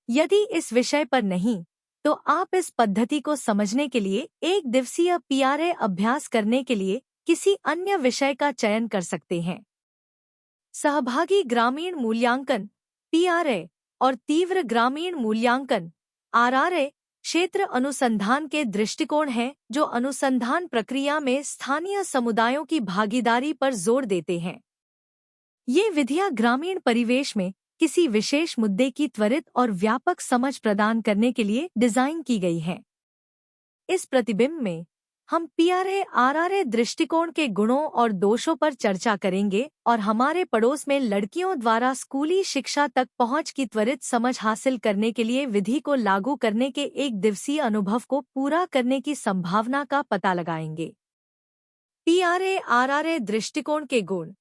यदि इस विषय पर नहीं, तो आप इस पद्धति को समझने के लिए एक दिवसीय पीआरए अभ्यास करने के लिए किसी अन्य विषय का चयन कर सकते हैं। सहभागी ग्रामीण मूल्यांकन पीआरए और तीव्र ग्रामीण मूल्यांकन आरआरए क्षेत्र अनुसंधान के दृष्टिकोण हैं जो अनुसंधान प्रक्रिया में स्थानीय समुदायों की भागीदारी पर जोर देते हैं। ये विधियां ग्रामीण परिवेश में किसी विशेष मुद्दे की त्वरित और व्यापक समझ प्रदान करने के लिए डिजाइन की गई हैं। इस प्रतिबिंब में हम पीआरए आरआरए दृष्टिकोण के गुणों और दोषों पर चर्चा करेंगे और हमारे पड़ोस में लड़कियों द्वारा स्कूली शिक्षा तक पहुंच की त्वरित समझ हासिल करने के लिए विधि को लागू करने के एक दिवसीय अनुभव को पूरा करने की संभावना का पता लगाएंगे। पीआरए आरआरए दृष्टिकोण के गुण।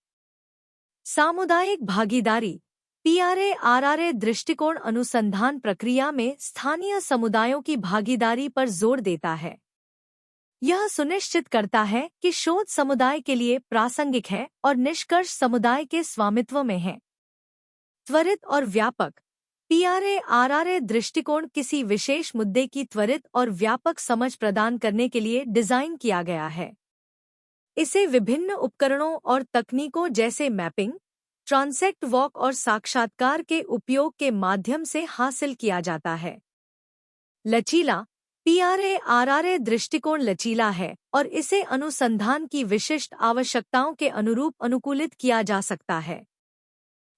सामुदायिक भागीदारी पीआरए आरआरए दृष्टिकोण अनुसंधान प्रक्रिया में स्थानीय समुदायों की भागीदारी पर जोर देता है। यह सुनिश्चित करता है कि शोध समुदाय के लिए प्रासंगिक है और निष्कर्ष समुदाय के स्वामित्व में है। त्वरित और व्यापक पीआरए आरआरए दृष्टिकोण किसी विशेष मुद्दे की त्वरित और व्यापक समझ प्रदान करने के लिए डिजाइन किया गया है। इसे विभिन्न उपकरणों और तकनीकों जैसे मैपिंग, ट्रांसेक्ट वॉक और साक्षात्कार के उपयोग के माध्यम से हासिल किया जाता है। लचीला पीआरए आरआरए दृष्टिकोण लचीला है और इसे अनुसंधान की विशिष्ट आवश्यकताओं के अनुरूप अनुकूलित किया जा सकता है।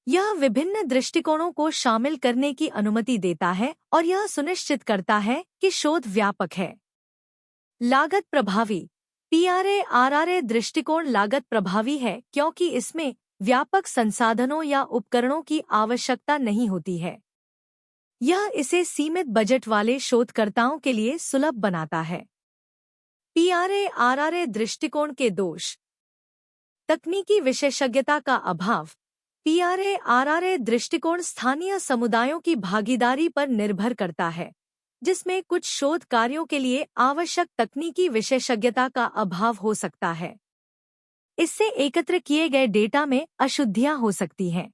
यह विभिन्न दृष्टिकोणों को शामिल करने की अनुमति देता है और यह सुनिश्चित करता है कि शोध व्यापक है। लागत प्रभावी पीआरए आरआरए दृष्टिकोण लागत प्रभावी है क्योंकि इसमें व्यापक संसाधनों या उपकरणों की आवश्यकता नहीं होती है। यह इसे सीमित बजट वाले शोधकर्ताओं के लिए सुलभ बनाता है। पीआरए आरआरए दृष्टिकोण के दोष। तकनीकी विशेषज्ञता का अभाव पीआरए आरआरए दृष्टिकोण स्थानीय समुदायों की भागीदारी पर निर्भर करता है, जिसमें कुछ शोध कार्यों के लिए आवश्यक तकनीकी विशेषज्ञता का अभाव हो सकता है। इससे एकत्र किए गए डेटा में अशुद्धियां हो सकती हैं।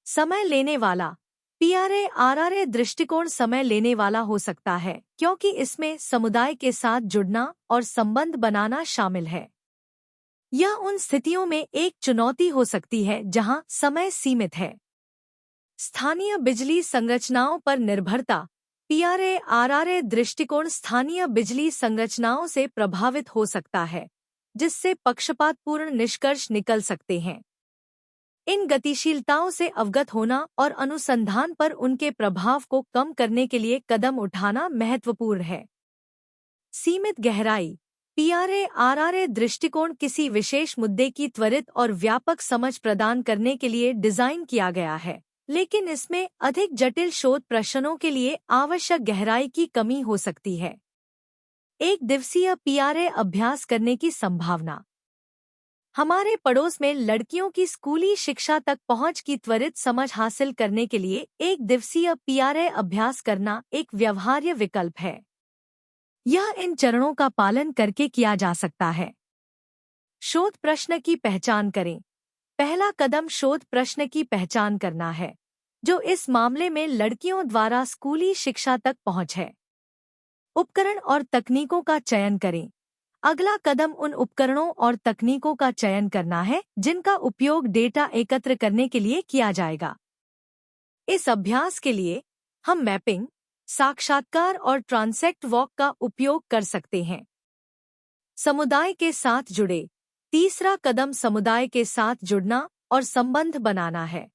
समय लेने वाला पीआरए आरआरए दृष्टिकोण समय लेने वाला हो सकता है क्योंकि इसमें समुदाय के साथ जुड़ना और संबंध बनाना शामिल है। यह उन स्थितियों में एक चुनौती हो सकती है जहां समय सीमित है। स्थानीय बिजली संरचनाओं पर निर्भरता पीआरए आरआरए दृष्टिकोण स्थानीय बिजली संरचनाओं से प्रभावित हो सकता है, जिससे पक्षपातपूर्ण निष्कर्ष निकल सकते हैं। इन गतिशीलताओं से अवगत होना और अनुसंधान पर उनके प्रभाव को कम करने के लिए कदम उठाना महत्वपूर्ण है। सीमित गहराई पीआरए आरआरए दृष्टिकोण किसी विशेष मुद्दे की त्वरित और व्यापक समझ प्रदान करने के लिए डिजाइन किया गया है, लेकिन इसमें अधिक जटिल शोध प्रश्नों के लिए आवश्यक गहराई की कमी हो सकती है। एक दिवसीय पीआरए अभ्यास करने की संभावना। हमारे पड़ोस में लड़कियों की स्कूली शिक्षा तक पहुंच की त्वरित समझ हासिल करने के लिए एक दिवसीय पीआरए अभ्यास करना एक व्यवहार्य विकल्प है। यह इन चरणों का पालन करके किया जा सकता है। शोध प्रश्न की पहचान करें। पहला कदम शोध प्रश्न की पहचान करना है, जो इस मामले में लड़कियों द्वारा स्कूली शिक्षा तक पहुंच है। उपकरण और तकनीकों का चयन करें। अगला कदम उन उपकरणों और तकनीकों का चयन करना है जिनका उपयोग डेटा एकत्र करने के लिए किया जाएगा। इस अभ्यास के लिए हम मैपिंग, साक्षात्कार और ट्रांसेक्ट वॉक का उपयोग कर सकते हैं। समुदाय के साथ जुड़े। तीसरा कदम समुदाय के साथ जुड़ना और संबंध बनाना है।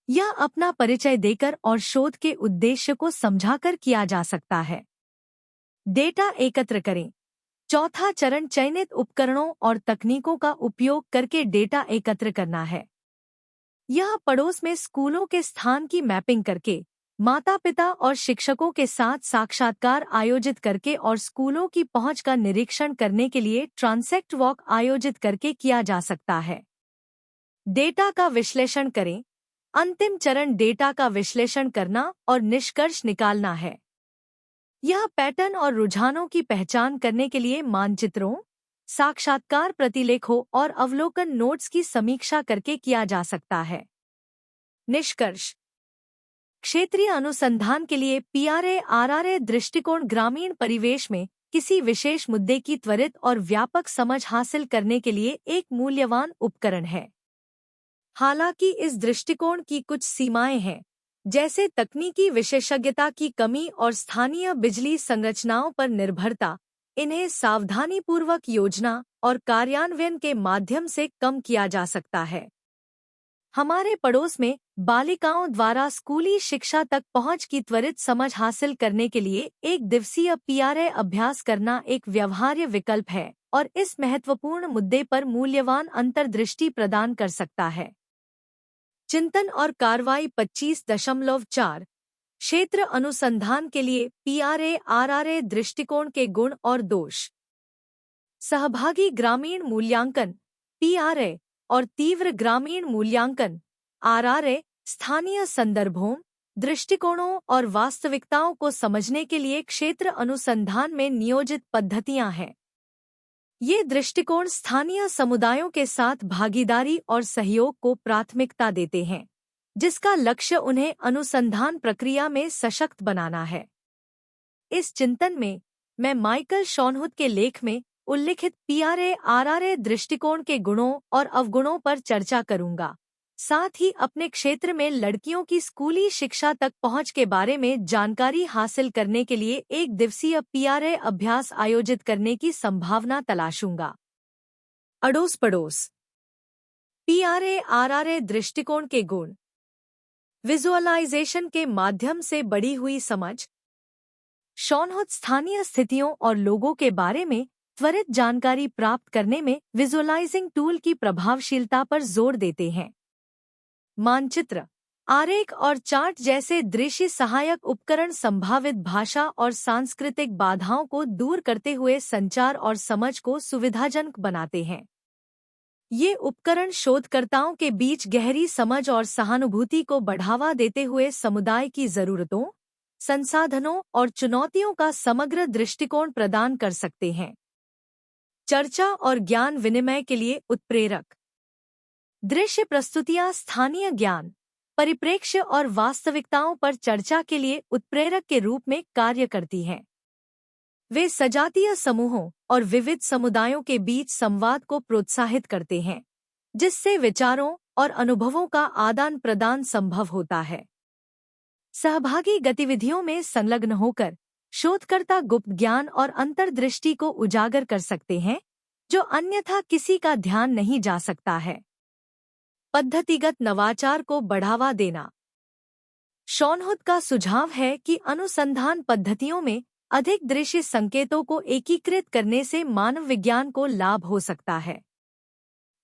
यह अपना परिचय देकर और शोध के उद्देश्य को समझाकर किया जा सकता है। डेटा एकत्र करें। चौथा चरण चयनित उपकरणों और तकनीकों का उपयोग करके डेटा एकत्र करना है। यह पड़ोस में स्कूलों के स्थान की मैपिंग करके, माता पिता और शिक्षकों के साथ साक्षात्कार आयोजित करके और स्कूलों की पहुंच का निरीक्षण करने के लिए ट्रांसेक्ट वॉक आयोजित करके किया जा सकता है। डेटा का विश्लेषण करें। अंतिम चरण डेटा का विश्लेषण करना और निष्कर्ष निकालना है। यह पैटर्न और रुझानों की पहचान करने के लिए मानचित्रों, साक्षात्कार प्रतिलेखों और अवलोकन नोट्स की समीक्षा करके किया जा सकता है। निष्कर्ष। क्षेत्रीय अनुसंधान के लिए PRA-RRA दृष्टिकोण ग्रामीण परिवेश में किसी विशेष मुद्दे की त्वरित और व्यापक समझ हासिल करने के लिए एक मूल्यवान उपकरण है। हालांकि इस दृष्टिकोण की कुछ सीमाएं हैं, जैसे तकनीकी विशेषज्ञता की कमी और स्थानीय बिजली संरचनाओं पर निर्भरता। इन्हें सावधानीपूर्वक योजना और कार्यान्वयन के माध्यम से कम किया जा सकता है। हमारे पड़ोस में बालिकाओं द्वारा स्कूली शिक्षा तक पहुंच की त्वरित समझ हासिल करने के लिए एक दिवसीय PRA अभ्यास करना एक व्यवहार्य विकल्प है और इस महत्वपूर्ण मुद्दे पर मूल्यवान अंतर्दृष्टि प्रदान कर सकता है। चिंतन और कार्रवाई 25.4 क्षेत्र अनुसंधान के लिए PRA-RRA दृष्टिकोण के गुण और दोष। सहभागी ग्रामीण मूल्यांकन PRA और तीव्र ग्रामीण मूल्यांकन RRA स्थानीय संदर्भों, दृष्टिकोणों और वास्तविकताओं को समझने के लिए क्षेत्र अनुसंधान में नियोजित पद्धतियां हैं। ये दृष्टिकोण स्थानीय समुदायों के साथ भागीदारी और सहयोग को प्राथमिकता देते हैं, जिसका लक्ष्य उन्हें अनुसंधान प्रक्रिया में सशक्त बनाना है। इस चिंतन में मैं माइकल शॉनहुत के लेख में उल्लिखित PRA-RRA दृष्टिकोण के गुणों और अवगुणों पर चर्चा करूंगा। साथ ही अपने क्षेत्र में लड़कियों की स्कूली शिक्षा तक पहुंच के बारे में जानकारी हासिल करने के लिए एक दिवसीय PRA अभ्यास आयोजित करने की संभावना तलाशूंगा। अड़ोस पड़ोस PRA-RRA दृष्टिकोण के गुण। विजुअलाइजेशन के माध्यम से बढ़ी हुई समझ। शॉनहुत स्थानीय स्थितियों और लोगों के बारे में त्वरित जानकारी प्राप्त करने में विजुअलाइजिंग टूल की प्रभावशीलता पर जोर देते हैं। मानचित्र, आरेख और चार्ट जैसे दृश्य सहायक उपकरण संभावित भाषा और सांस्कृतिक बाधाओं को दूर करते हुए संचार और समझ को सुविधाजनक बनाते हैं। ये उपकरण शोधकर्ताओं के बीच गहरी समझ और सहानुभूति को बढ़ावा देते हुए समुदाय की जरूरतों, संसाधनों और चुनौतियों का समग्र दृष्टिकोण प्रदान कर सकते हैं। चर्चा और ज्ञान विनिमय के लिए उत्प्रेरक। दृश्य प्रस्तुतियां स्थानीय ज्ञान, परिप्रेक्ष्य और वास्तविकताओं पर चर्चा के लिए उत्प्रेरक के रूप में कार्य करती हैं। वे सजातीय समूहों और विविध समुदायों के बीच संवाद को प्रोत्साहित करते हैं, जिससे विचारों और अनुभवों का आदान प्रदान संभव होता है। सहभागी गतिविधियों में संलग्न होकर शोधकर्ता गुप्त ज्ञान और अंतर्दृष्टि को उजागर कर सकते हैं, जो अन्यथा किसी का ध्यान नहीं जा सकता है। पद्धतिगत नवाचार को बढ़ावा देना। शॉनहुत का सुझाव है कि अनुसंधान पद्धतियों में अधिक दृश्य संकेतों को एकीकृत करने से मानव विज्ञान को लाभ हो सकता है।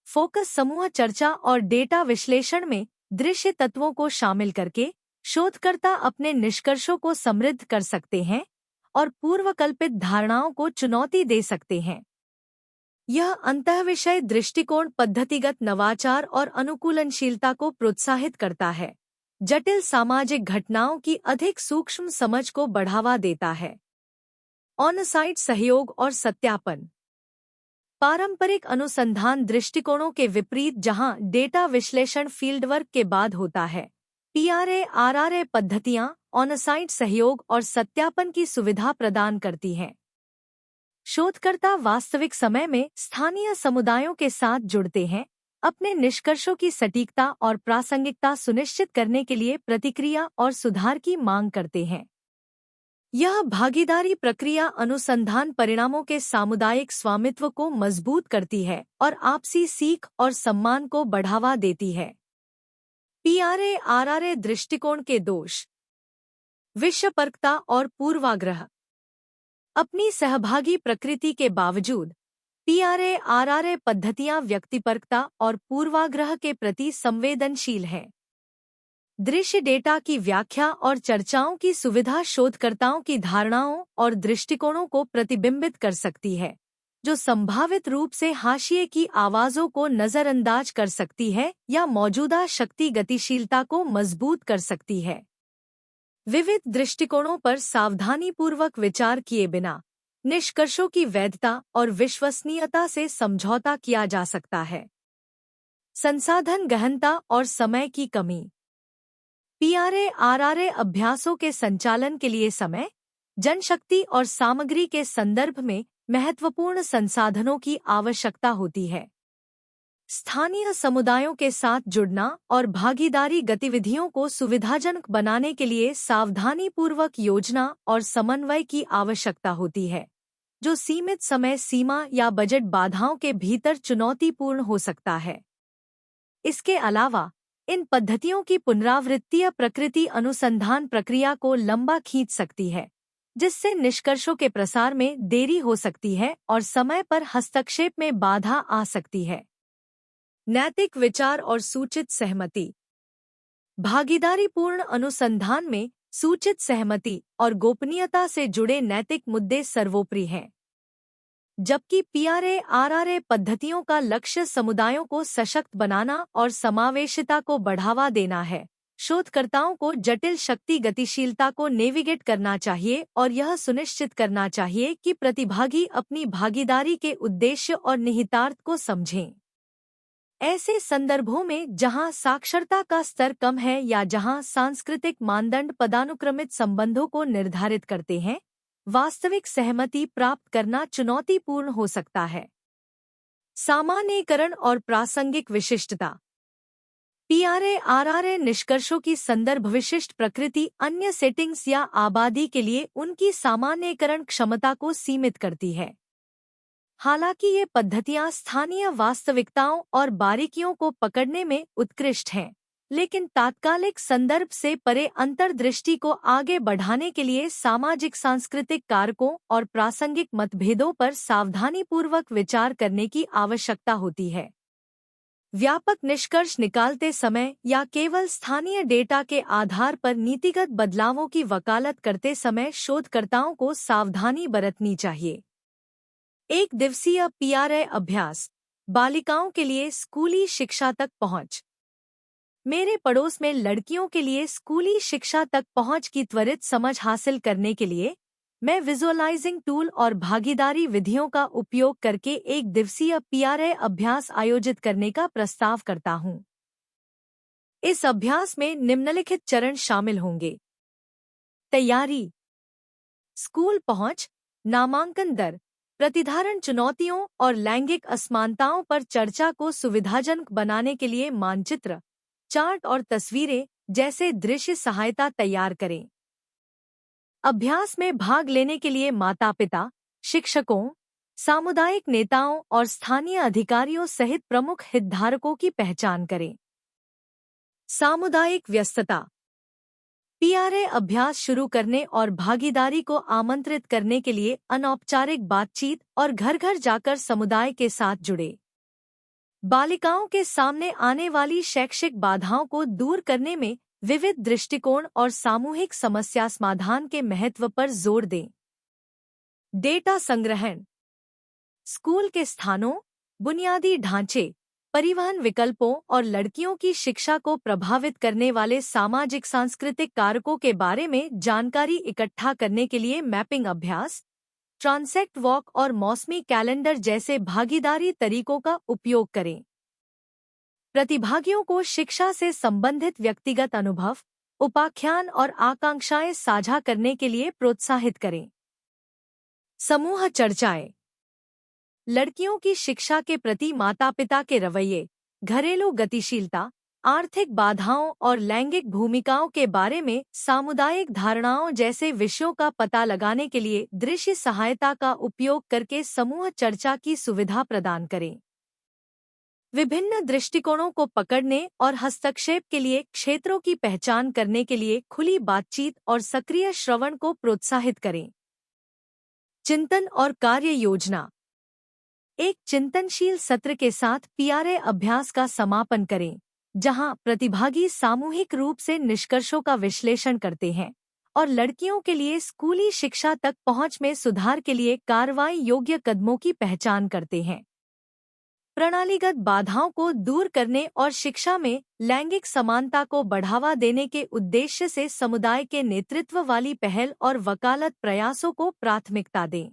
फोकस समूह चर्चा और डेटा विश्लेषण में दृश्य तत्वों को शामिल करके शोधकर्ता अपने निष्कर्षों को समृद्ध कर सकते हैं और पूर्वकल्पित धारणाओं को चुनौती दे सकते हैं। यह अंतःविषय दृष्टिकोण पद्धतिगत नवाचार और अनुकूलनशीलता को प्रोत्साहित करता है, जटिल सामाजिक घटनाओं की अधिक सूक्ष्म समझ को बढ़ावा देता है। ऑन-साइट सहयोग और सत्यापन। पारंपरिक अनुसंधान दृष्टिकोणों के विपरीत, जहां डेटा विश्लेषण फील्डवर्क के बाद होता है, PRA-RRA पद्धतियां ऑन-साइट सहयोग और सत्यापन की सुविधा प्रदान करती हैं। शोधकर्ता वास्तविक समय में स्थानीय समुदायों के साथ जुड़ते हैं, अपने निष्कर्षों की सटीकता और प्रासंगिकता सुनिश्चित करने के लिए प्रतिक्रिया और सुधार की मांग करते हैं। यह भागीदारी प्रक्रिया अनुसंधान परिणामों के सामुदायिक स्वामित्व को मजबूत करती है और आपसी सीख और सम्मान को बढ़ावा देती है। PRA-RRA दृष्टिकोण के दोष। विषयपरकता और पूर्वाग्रह। अपनी सहभागी प्रकृति के बावजूद PRA-RRA पद्धतियां व्यक्तिपरकता और पूर्वाग्रह के प्रति संवेदनशील हैं। दृश्य डेटा की व्याख्या और चर्चाओं की सुविधा शोधकर्ताओं की धारणाओं और दृष्टिकोणों को प्रतिबिंबित कर सकती है, जो संभावित रूप से हाशिए की आवाज़ों को नज़रअंदाज कर सकती है या मौजूदा शक्ति गतिशीलता को मजबूत कर सकती है। विविध दृष्टिकोणों पर सावधानीपूर्वक विचार किए बिना निष्कर्षों की वैधता और विश्वसनीयता से समझौता किया जा सकता है। संसाधन गहनता और समय की कमी। PRA-RRA अभ्यासों के संचालन के लिए समय, जनशक्ति और सामग्री के संदर्भ में महत्वपूर्ण संसाधनों की आवश्यकता होती है। स्थानीय समुदायों के साथ जुड़ना और भागीदारी गतिविधियों को सुविधाजनक बनाने के लिए सावधानीपूर्वक योजना और समन्वय की आवश्यकता होती है, जो सीमित समय सीमा या बजट बाधाओं के भीतर चुनौतीपूर्ण हो सकता है। इसके अलावा इन पद्धतियों की पुनरावृत्तीय प्रकृति अनुसंधान प्रक्रिया को लंबा खींच सकती है, जिससे निष्कर्षों के प्रसार में देरी हो सकती है और समय पर हस्तक्षेप में बाधा आ सकती है। नैतिक विचार और सूचित सहमति। भागीदारीपूर्ण अनुसंधान में सूचित सहमति और गोपनीयता से जुड़े नैतिक मुद्दे सर्वोपरि हैं, जबकि PRA-RRA पद्धतियों का लक्ष्य समुदायों को सशक्त बनाना और समावेशिता को बढ़ावा देना है। शोधकर्ताओं को जटिल शक्ति गतिशीलता को नेविगेट करना चाहिए और यह सुनिश्चित करना चाहिए कि प्रतिभागी अपनी भागीदारी के उद्देश्य और निहितार्थ को समझें। ऐसे संदर्भों में जहां साक्षरता का स्तर कम है या जहां सांस्कृतिक मानदंड पदानुक्रमित संबंधों को निर्धारित करते हैं, वास्तविक सहमति प्राप्त करना चुनौतीपूर्ण हो सकता है। सामान्यीकरण और प्रासंगिक विशिष्टता। PRA-RRA निष्कर्षों की संदर्भ विशिष्ट प्रकृति अन्य सेटिंग्स या आबादी के लिए उनकी सामान्यीकरण क्षमता को सीमित करती है। हालांकि ये पद्धतियां स्थानीय वास्तविकताओं और बारीकियों को पकड़ने में उत्कृष्ट हैं, लेकिन तात्कालिक संदर्भ से परे अंतर्दृष्टि को आगे बढ़ाने के लिए सामाजिक सांस्कृतिक कारकों और प्रासंगिक मतभेदों पर सावधानीपूर्वक विचार करने की आवश्यकता होती है। व्यापक निष्कर्ष निकालते समय या केवल स्थानीय डेटा के आधार पर नीतिगत बदलावों की वकालत करते समय शोधकर्ताओं को सावधानी बरतनी चाहिए। एक दिवसीय PRA अभ्यास, बालिकाओं के लिए स्कूली शिक्षा तक पहुंच। मेरे पड़ोस में लड़कियों के लिए स्कूली शिक्षा तक पहुंच की त्वरित समझ हासिल करने के लिए मैं विजुअलाइजिंग टूल और भागीदारी विधियों का उपयोग करके एक दिवसीय PRA अभ्यास आयोजित करने का प्रस्ताव करता हूं। इस अभ्यास में निम्नलिखित चरण शामिल होंगे। तैयारी, स्कूल पहुंच, नामांकन दर, प्रतिधारण चुनौतियों और लैंगिक असमानताओं पर चर्चा को सुविधाजनक बनाने के लिए मानचित्र, चार्ट और तस्वीरें जैसे दृश्य सहायता तैयार करें। अभ्यास में भाग लेने के लिए माता-पिता, शिक्षकों, सामुदायिक नेताओं और स्थानीय अधिकारियों सहित प्रमुख हितधारकों की पहचान करें। सामुदायिक व्यस्तता। PRA अभ्यास शुरू करने और भागीदारी को आमंत्रित करने के लिए अनौपचारिक बातचीत और घर-घर जाकर समुदाय के साथ जुड़े। बालिकाओं के सामने आने वाली शैक्षिक बाधाओं को दूर करने में विविध दृष्टिकोण और सामूहिक समस्या समाधान के महत्व पर जोर दें। डेटा संग्रहण। स्कूल के स्थानों, बुनियादी ढांचे, परिवहन विकल्पों और लड़कियों की शिक्षा को प्रभावित करने वाले सामाजिक सांस्कृतिक कारकों के बारे में जानकारी इकट्ठा करने के लिए मैपिंग अभ्यास, ट्रांसेक्ट वॉक और मौसमी कैलेंडर जैसे भागीदारी तरीकों का उपयोग करें। प्रतिभागियों को शिक्षा से संबंधित व्यक्तिगत अनुभव, उपाख्यान और आकांक्षाएं साझा करने के लिए प्रोत्साहित करें। समूह चर्चाएं। लड़कियों की शिक्षा के प्रति माता-पिता के रवैये, घरेलू गतिशीलता, आर्थिक बाधाओं और लैंगिक भूमिकाओं के बारे में सामुदायिक धारणाओं जैसे विषयों का पता लगाने के लिए दृश्य सहायता का उपयोग करके समूह चर्चा की सुविधा प्रदान करें। विभिन्न दृष्टिकोणों को पकड़ने और हस्तक्षेप के लिए क्षेत्रों की पहचान करने के लिए खुली बातचीत और सक्रिय श्रवण को प्रोत्साहित करें। चिंतन और कार्य योजना। एक चिंतनशील सत्र के साथ PRA अभ्यास का समापन करें, जहां प्रतिभागी सामूहिक रूप से निष्कर्षों का विश्लेषण करते हैं और लड़कियों के लिए स्कूली शिक्षा तक पहुंच में सुधार के लिए कार्रवाई योग्य कदमों की पहचान करते हैं। प्रणालीगत बाधाओं को दूर करने और शिक्षा में लैंगिक समानता को बढ़ावा देने के उद्देश्य से समुदाय के नेतृत्व वाली पहल और वकालत प्रयासों को प्राथमिकता दें।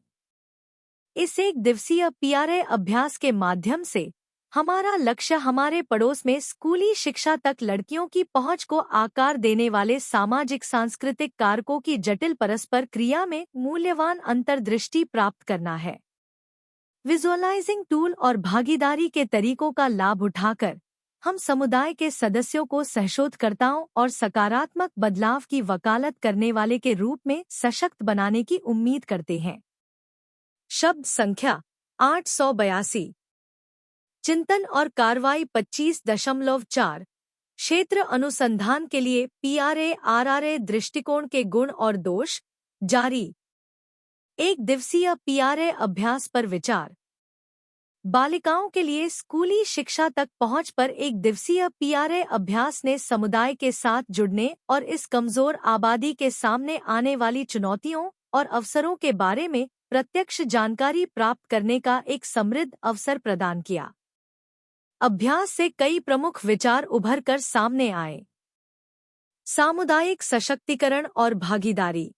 इस एक दिवसीय PRA अभ्यास के माध्यम से हमारा लक्ष्य हमारे पड़ोस में स्कूली शिक्षा तक लड़कियों की पहुंच को आकार देने वाले सामाजिक सांस्कृतिक कारकों की जटिल परस्पर क्रिया में मूल्यवान अंतर्दृष्टि प्राप्त करना है। विजुअलाइजिंग टूल और भागीदारी के तरीकों का लाभ उठाकर हम समुदाय के सदस्यों को सहशोधकर्ताओं और सकारात्मक बदलाव की वकालत करने वाले के रूप में सशक्त बनाने की उम्मीद करते हैं। शब्द संख्या 882। चिंतन और कार्रवाई 25.4। क्षेत्र अनुसंधान के लिए PRA-RRA दृष्टिकोण के गुण और दोष। जारी। एक दिवसीय PRA अभ्यास पर विचार। बालिकाओं के लिए स्कूली शिक्षा तक पहुंच पर एक दिवसीय PRA अभ्यास ने समुदाय के साथ जुड़ने और इस कमजोर आबादी के सामने आने वाली चुनौतियों और अवसरों के बारे में प्रत्यक्ष जानकारी प्राप्त करने का एक समृद्ध अवसर प्रदान किया। अभ्यास से कई प्रमुख विचार उभर कर सामने आए। सामुदायिक सशक्तिकरण और भागीदारी।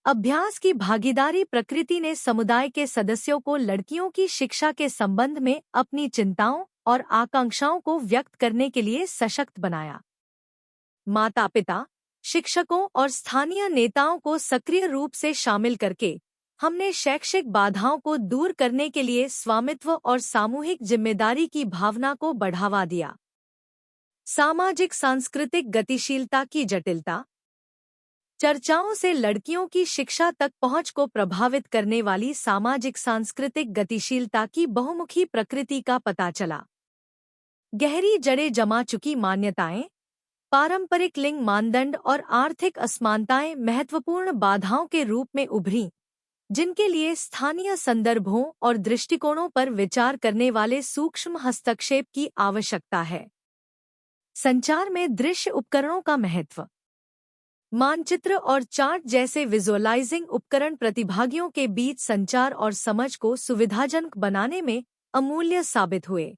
अभ्यास की भागीदारी प्रकृति ने समुदाय के सदस्यों को लड़कियों की शिक्षा के संबंध में अपनी चिंताओं और आकांक्षाओं को व्यक्त करने के लिए सशक्त बनाया। माता-पिता, शिक्षकों और स्थानीय नेताओं को सक्रिय रूप से शामिल करके हमने शैक्षिक बाधाओं को दूर करने के लिए स्वामित्व और सामूहिक जिम्मेदारी की भावना को बढ़ावा दिया। सामाजिक सांस्कृतिक गतिशीलता की जटिलता। चर्चाओं से लड़कियों की शिक्षा तक पहुंच को प्रभावित करने वाली सामाजिक सांस्कृतिक गतिशीलता की बहुमुखी प्रकृति का पता चला। गहरी जड़ें जमा चुकी मान्यताएं, पारंपरिक लिंग मानदंड और आर्थिक असमानताएं महत्वपूर्ण बाधाओं के रूप में उभरीं, जिनके लिए स्थानीय संदर्भों और दृष्टिकोणों पर विचार करने वाले सूक्ष्म हस्तक्षेप की आवश्यकता है। संचार में दृश्य उपकरणों का महत्व। मानचित्र और चार्ट जैसे विजुअलाइजिंग उपकरण प्रतिभागियों के बीच संचार और समझ को सुविधाजनक बनाने में अमूल्य साबित हुए।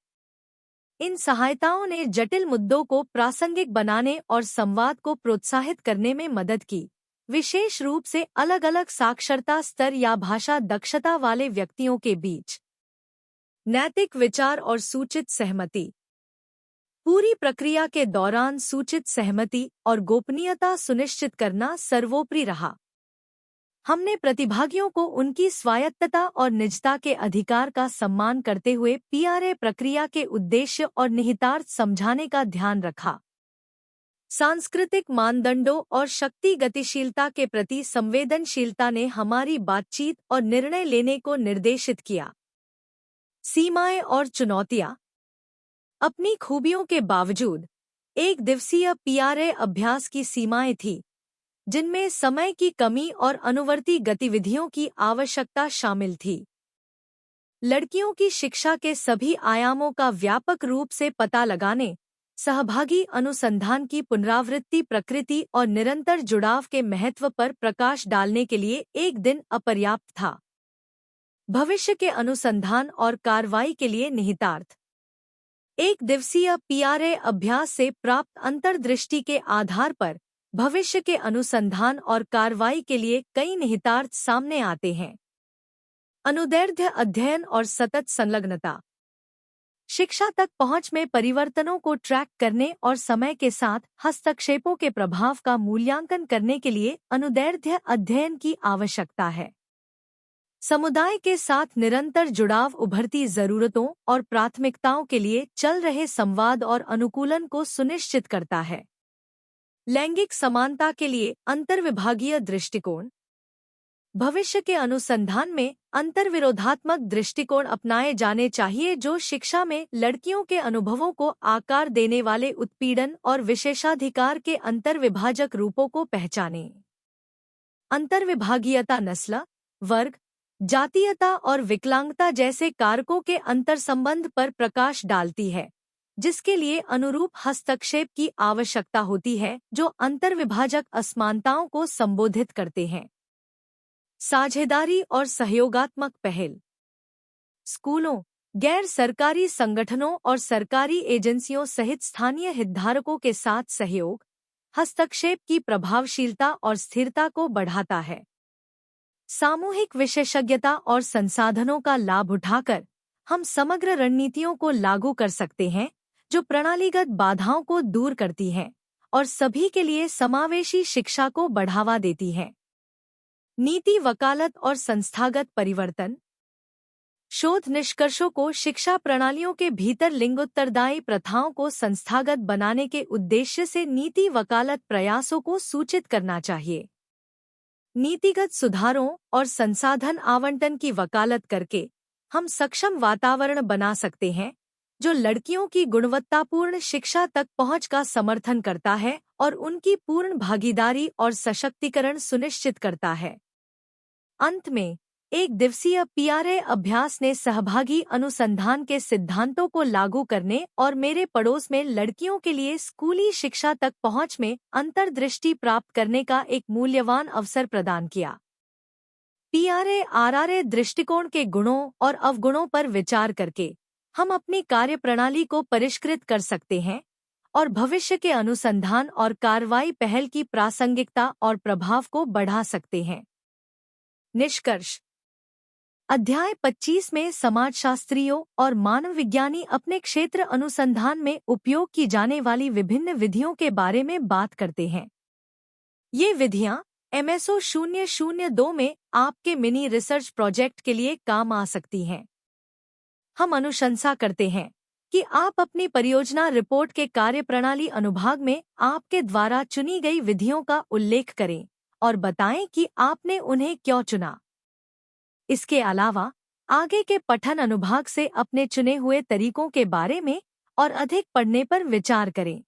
इन सहायताओं ने जटिल मुद्दों को प्रासंगिक बनाने और संवाद को प्रोत्साहित करने में मदद की, विशेष रूप से अलग-अलग साक्षरता स्तर या भाषा दक्षता वाले व्यक्तियों के बीच। नैतिक विचार और सूचित सहमति। पूरी प्रक्रिया के दौरान सूचित सहमति और गोपनीयता सुनिश्चित करना सर्वोपरि रहा। हमने प्रतिभागियों को उनकी स्वायत्तता और निजता के अधिकार का सम्मान करते हुए PRA प्रक्रिया के उद्देश्य और निहितार्थ समझाने का ध्यान रखा। सांस्कृतिक मानदंडों और शक्ति गतिशीलता के प्रति संवेदनशीलता ने हमारी बातचीत और निर्णय लेने को निर्देशित किया। सीमाएं और चुनौतियां। अपनी खूबियों के बावजूद एक दिवसीय PRA अभ्यास की सीमाएं थीं, जिनमें समय की कमी और अनुवर्ती गतिविधियों की आवश्यकता शामिल थी। लड़कियों की शिक्षा के सभी आयामों का व्यापक रूप से पता लगाने, सहभागी अनुसंधान की पुनरावृत्ति प्रकृति और निरंतर जुड़ाव के महत्व पर प्रकाश डालने के लिए एक दिन अपर्याप्त था। भविष्य के अनुसंधान और कार्रवाई के लिए निहितार्थ। एक दिवसीय PRA अभ्यास से प्राप्त अंतर्दृष्टि के आधार पर भविष्य के अनुसंधान और कार्रवाई के लिए कई निहितार्थ सामने आते हैं। अनुदैर्ध्य अध्ययन और सतत संलग्नता। शिक्षा तक पहुंच में परिवर्तनों को ट्रैक करने और समय के साथ हस्तक्षेपों के प्रभाव का मूल्यांकन करने के लिए अनुदैर्ध्य अध्ययन की आवश्यकता है। समुदाय के साथ निरंतर जुड़ाव उभरती जरूरतों और प्राथमिकताओं के लिए चल रहे संवाद और अनुकूलन को सुनिश्चित करता है। लैंगिक समानता के लिए अंतर्विभागीय दृष्टिकोण। भविष्य के अनुसंधान में अंतर्विरोधात्मक दृष्टिकोण अपनाए जाने चाहिए जो शिक्षा में लड़कियों के अनुभवों को आकार देने वाले उत्पीड़न और विशेषाधिकार के अंतर्विभाजक रूपों को पहचाने। अंतर्विभागीयता नस्ल, वर्ग, जातीयता और विकलांगता जैसे कारकों के अंतर्संबंध पर प्रकाश डालती है, जिसके लिए अनुरूप हस्तक्षेप की आवश्यकता होती है जो अंतर्विभाजक असमानताओं को संबोधित करते हैं। साझेदारी और सहयोगात्मक पहल। स्कूलों, गैर सरकारी संगठनों और सरकारी एजेंसियों सहित स्थानीय हितधारकों के साथ सहयोग, हस्तक्षेप की प्रभावशीलता और स्थिरता को बढ़ाता है। सामूहिक विशेषज्ञता और संसाधनों का लाभ उठाकर हम समग्र रणनीतियों को लागू कर सकते हैं जो प्रणालीगत बाधाओं को दूर करती हैं और सभी के लिए समावेशी शिक्षा को बढ़ावा देती हैं। नीति वकालत और संस्थागत परिवर्तन। शोध निष्कर्षों को शिक्षा प्रणालियों के भीतर लिंगोत्तरदायी प्रथाओं को संस्थागत बनाने के उद्देश्य से नीति वकालत प्रयासों को सूचित करना चाहिए। नीतिगत सुधारों और संसाधन आवंटन की वकालत करके हम सक्षम वातावरण बना सकते हैं जो लड़कियों की गुणवत्तापूर्ण शिक्षा तक पहुंच का समर्थन करता है और उनकी पूर्ण भागीदारी और सशक्तिकरण सुनिश्चित करता है। अंत में, एक दिवसीय पीआरए अभ्यास ने सहभागी अनुसंधान के सिद्धांतों को लागू करने और मेरे पड़ोस में लड़कियों के लिए स्कूली शिक्षा तक पहुंच में अंतर्दृष्टि प्राप्त करने का एक मूल्यवान अवसर प्रदान किया। पीआरए आरआरए दृष्टिकोण के गुणों और अवगुणों पर विचार करके हम अपनी कार्यप्रणाली को परिष्कृत कर सकते हैं और भविष्य के अनुसंधान और कार्रवाई पहल की प्रासंगिकता और प्रभाव को बढ़ा सकते हैं। निष्कर्ष। अध्याय 25 में समाजशास्त्रियों और मानव विज्ञानी अपने क्षेत्र अनुसंधान में उपयोग की जाने वाली विभिन्न विधियों के बारे में बात करते हैं। ये विधियां MSO 002 में आपके मिनी रिसर्च प्रोजेक्ट के लिए काम आ सकती हैं। हम अनुशंसा करते हैं कि आप अपनी परियोजना रिपोर्ट के कार्यप्रणाली अनुभाग में आपके द्वारा चुनी गई विधियों का उल्लेख करें और बताएं कि आपने उन्हें क्यों चुना। इसके अलावा आगे के पठन अनुभाग से अपने चुने हुए तरीकों के बारे में और अधिक पढ़ने पर विचार करें।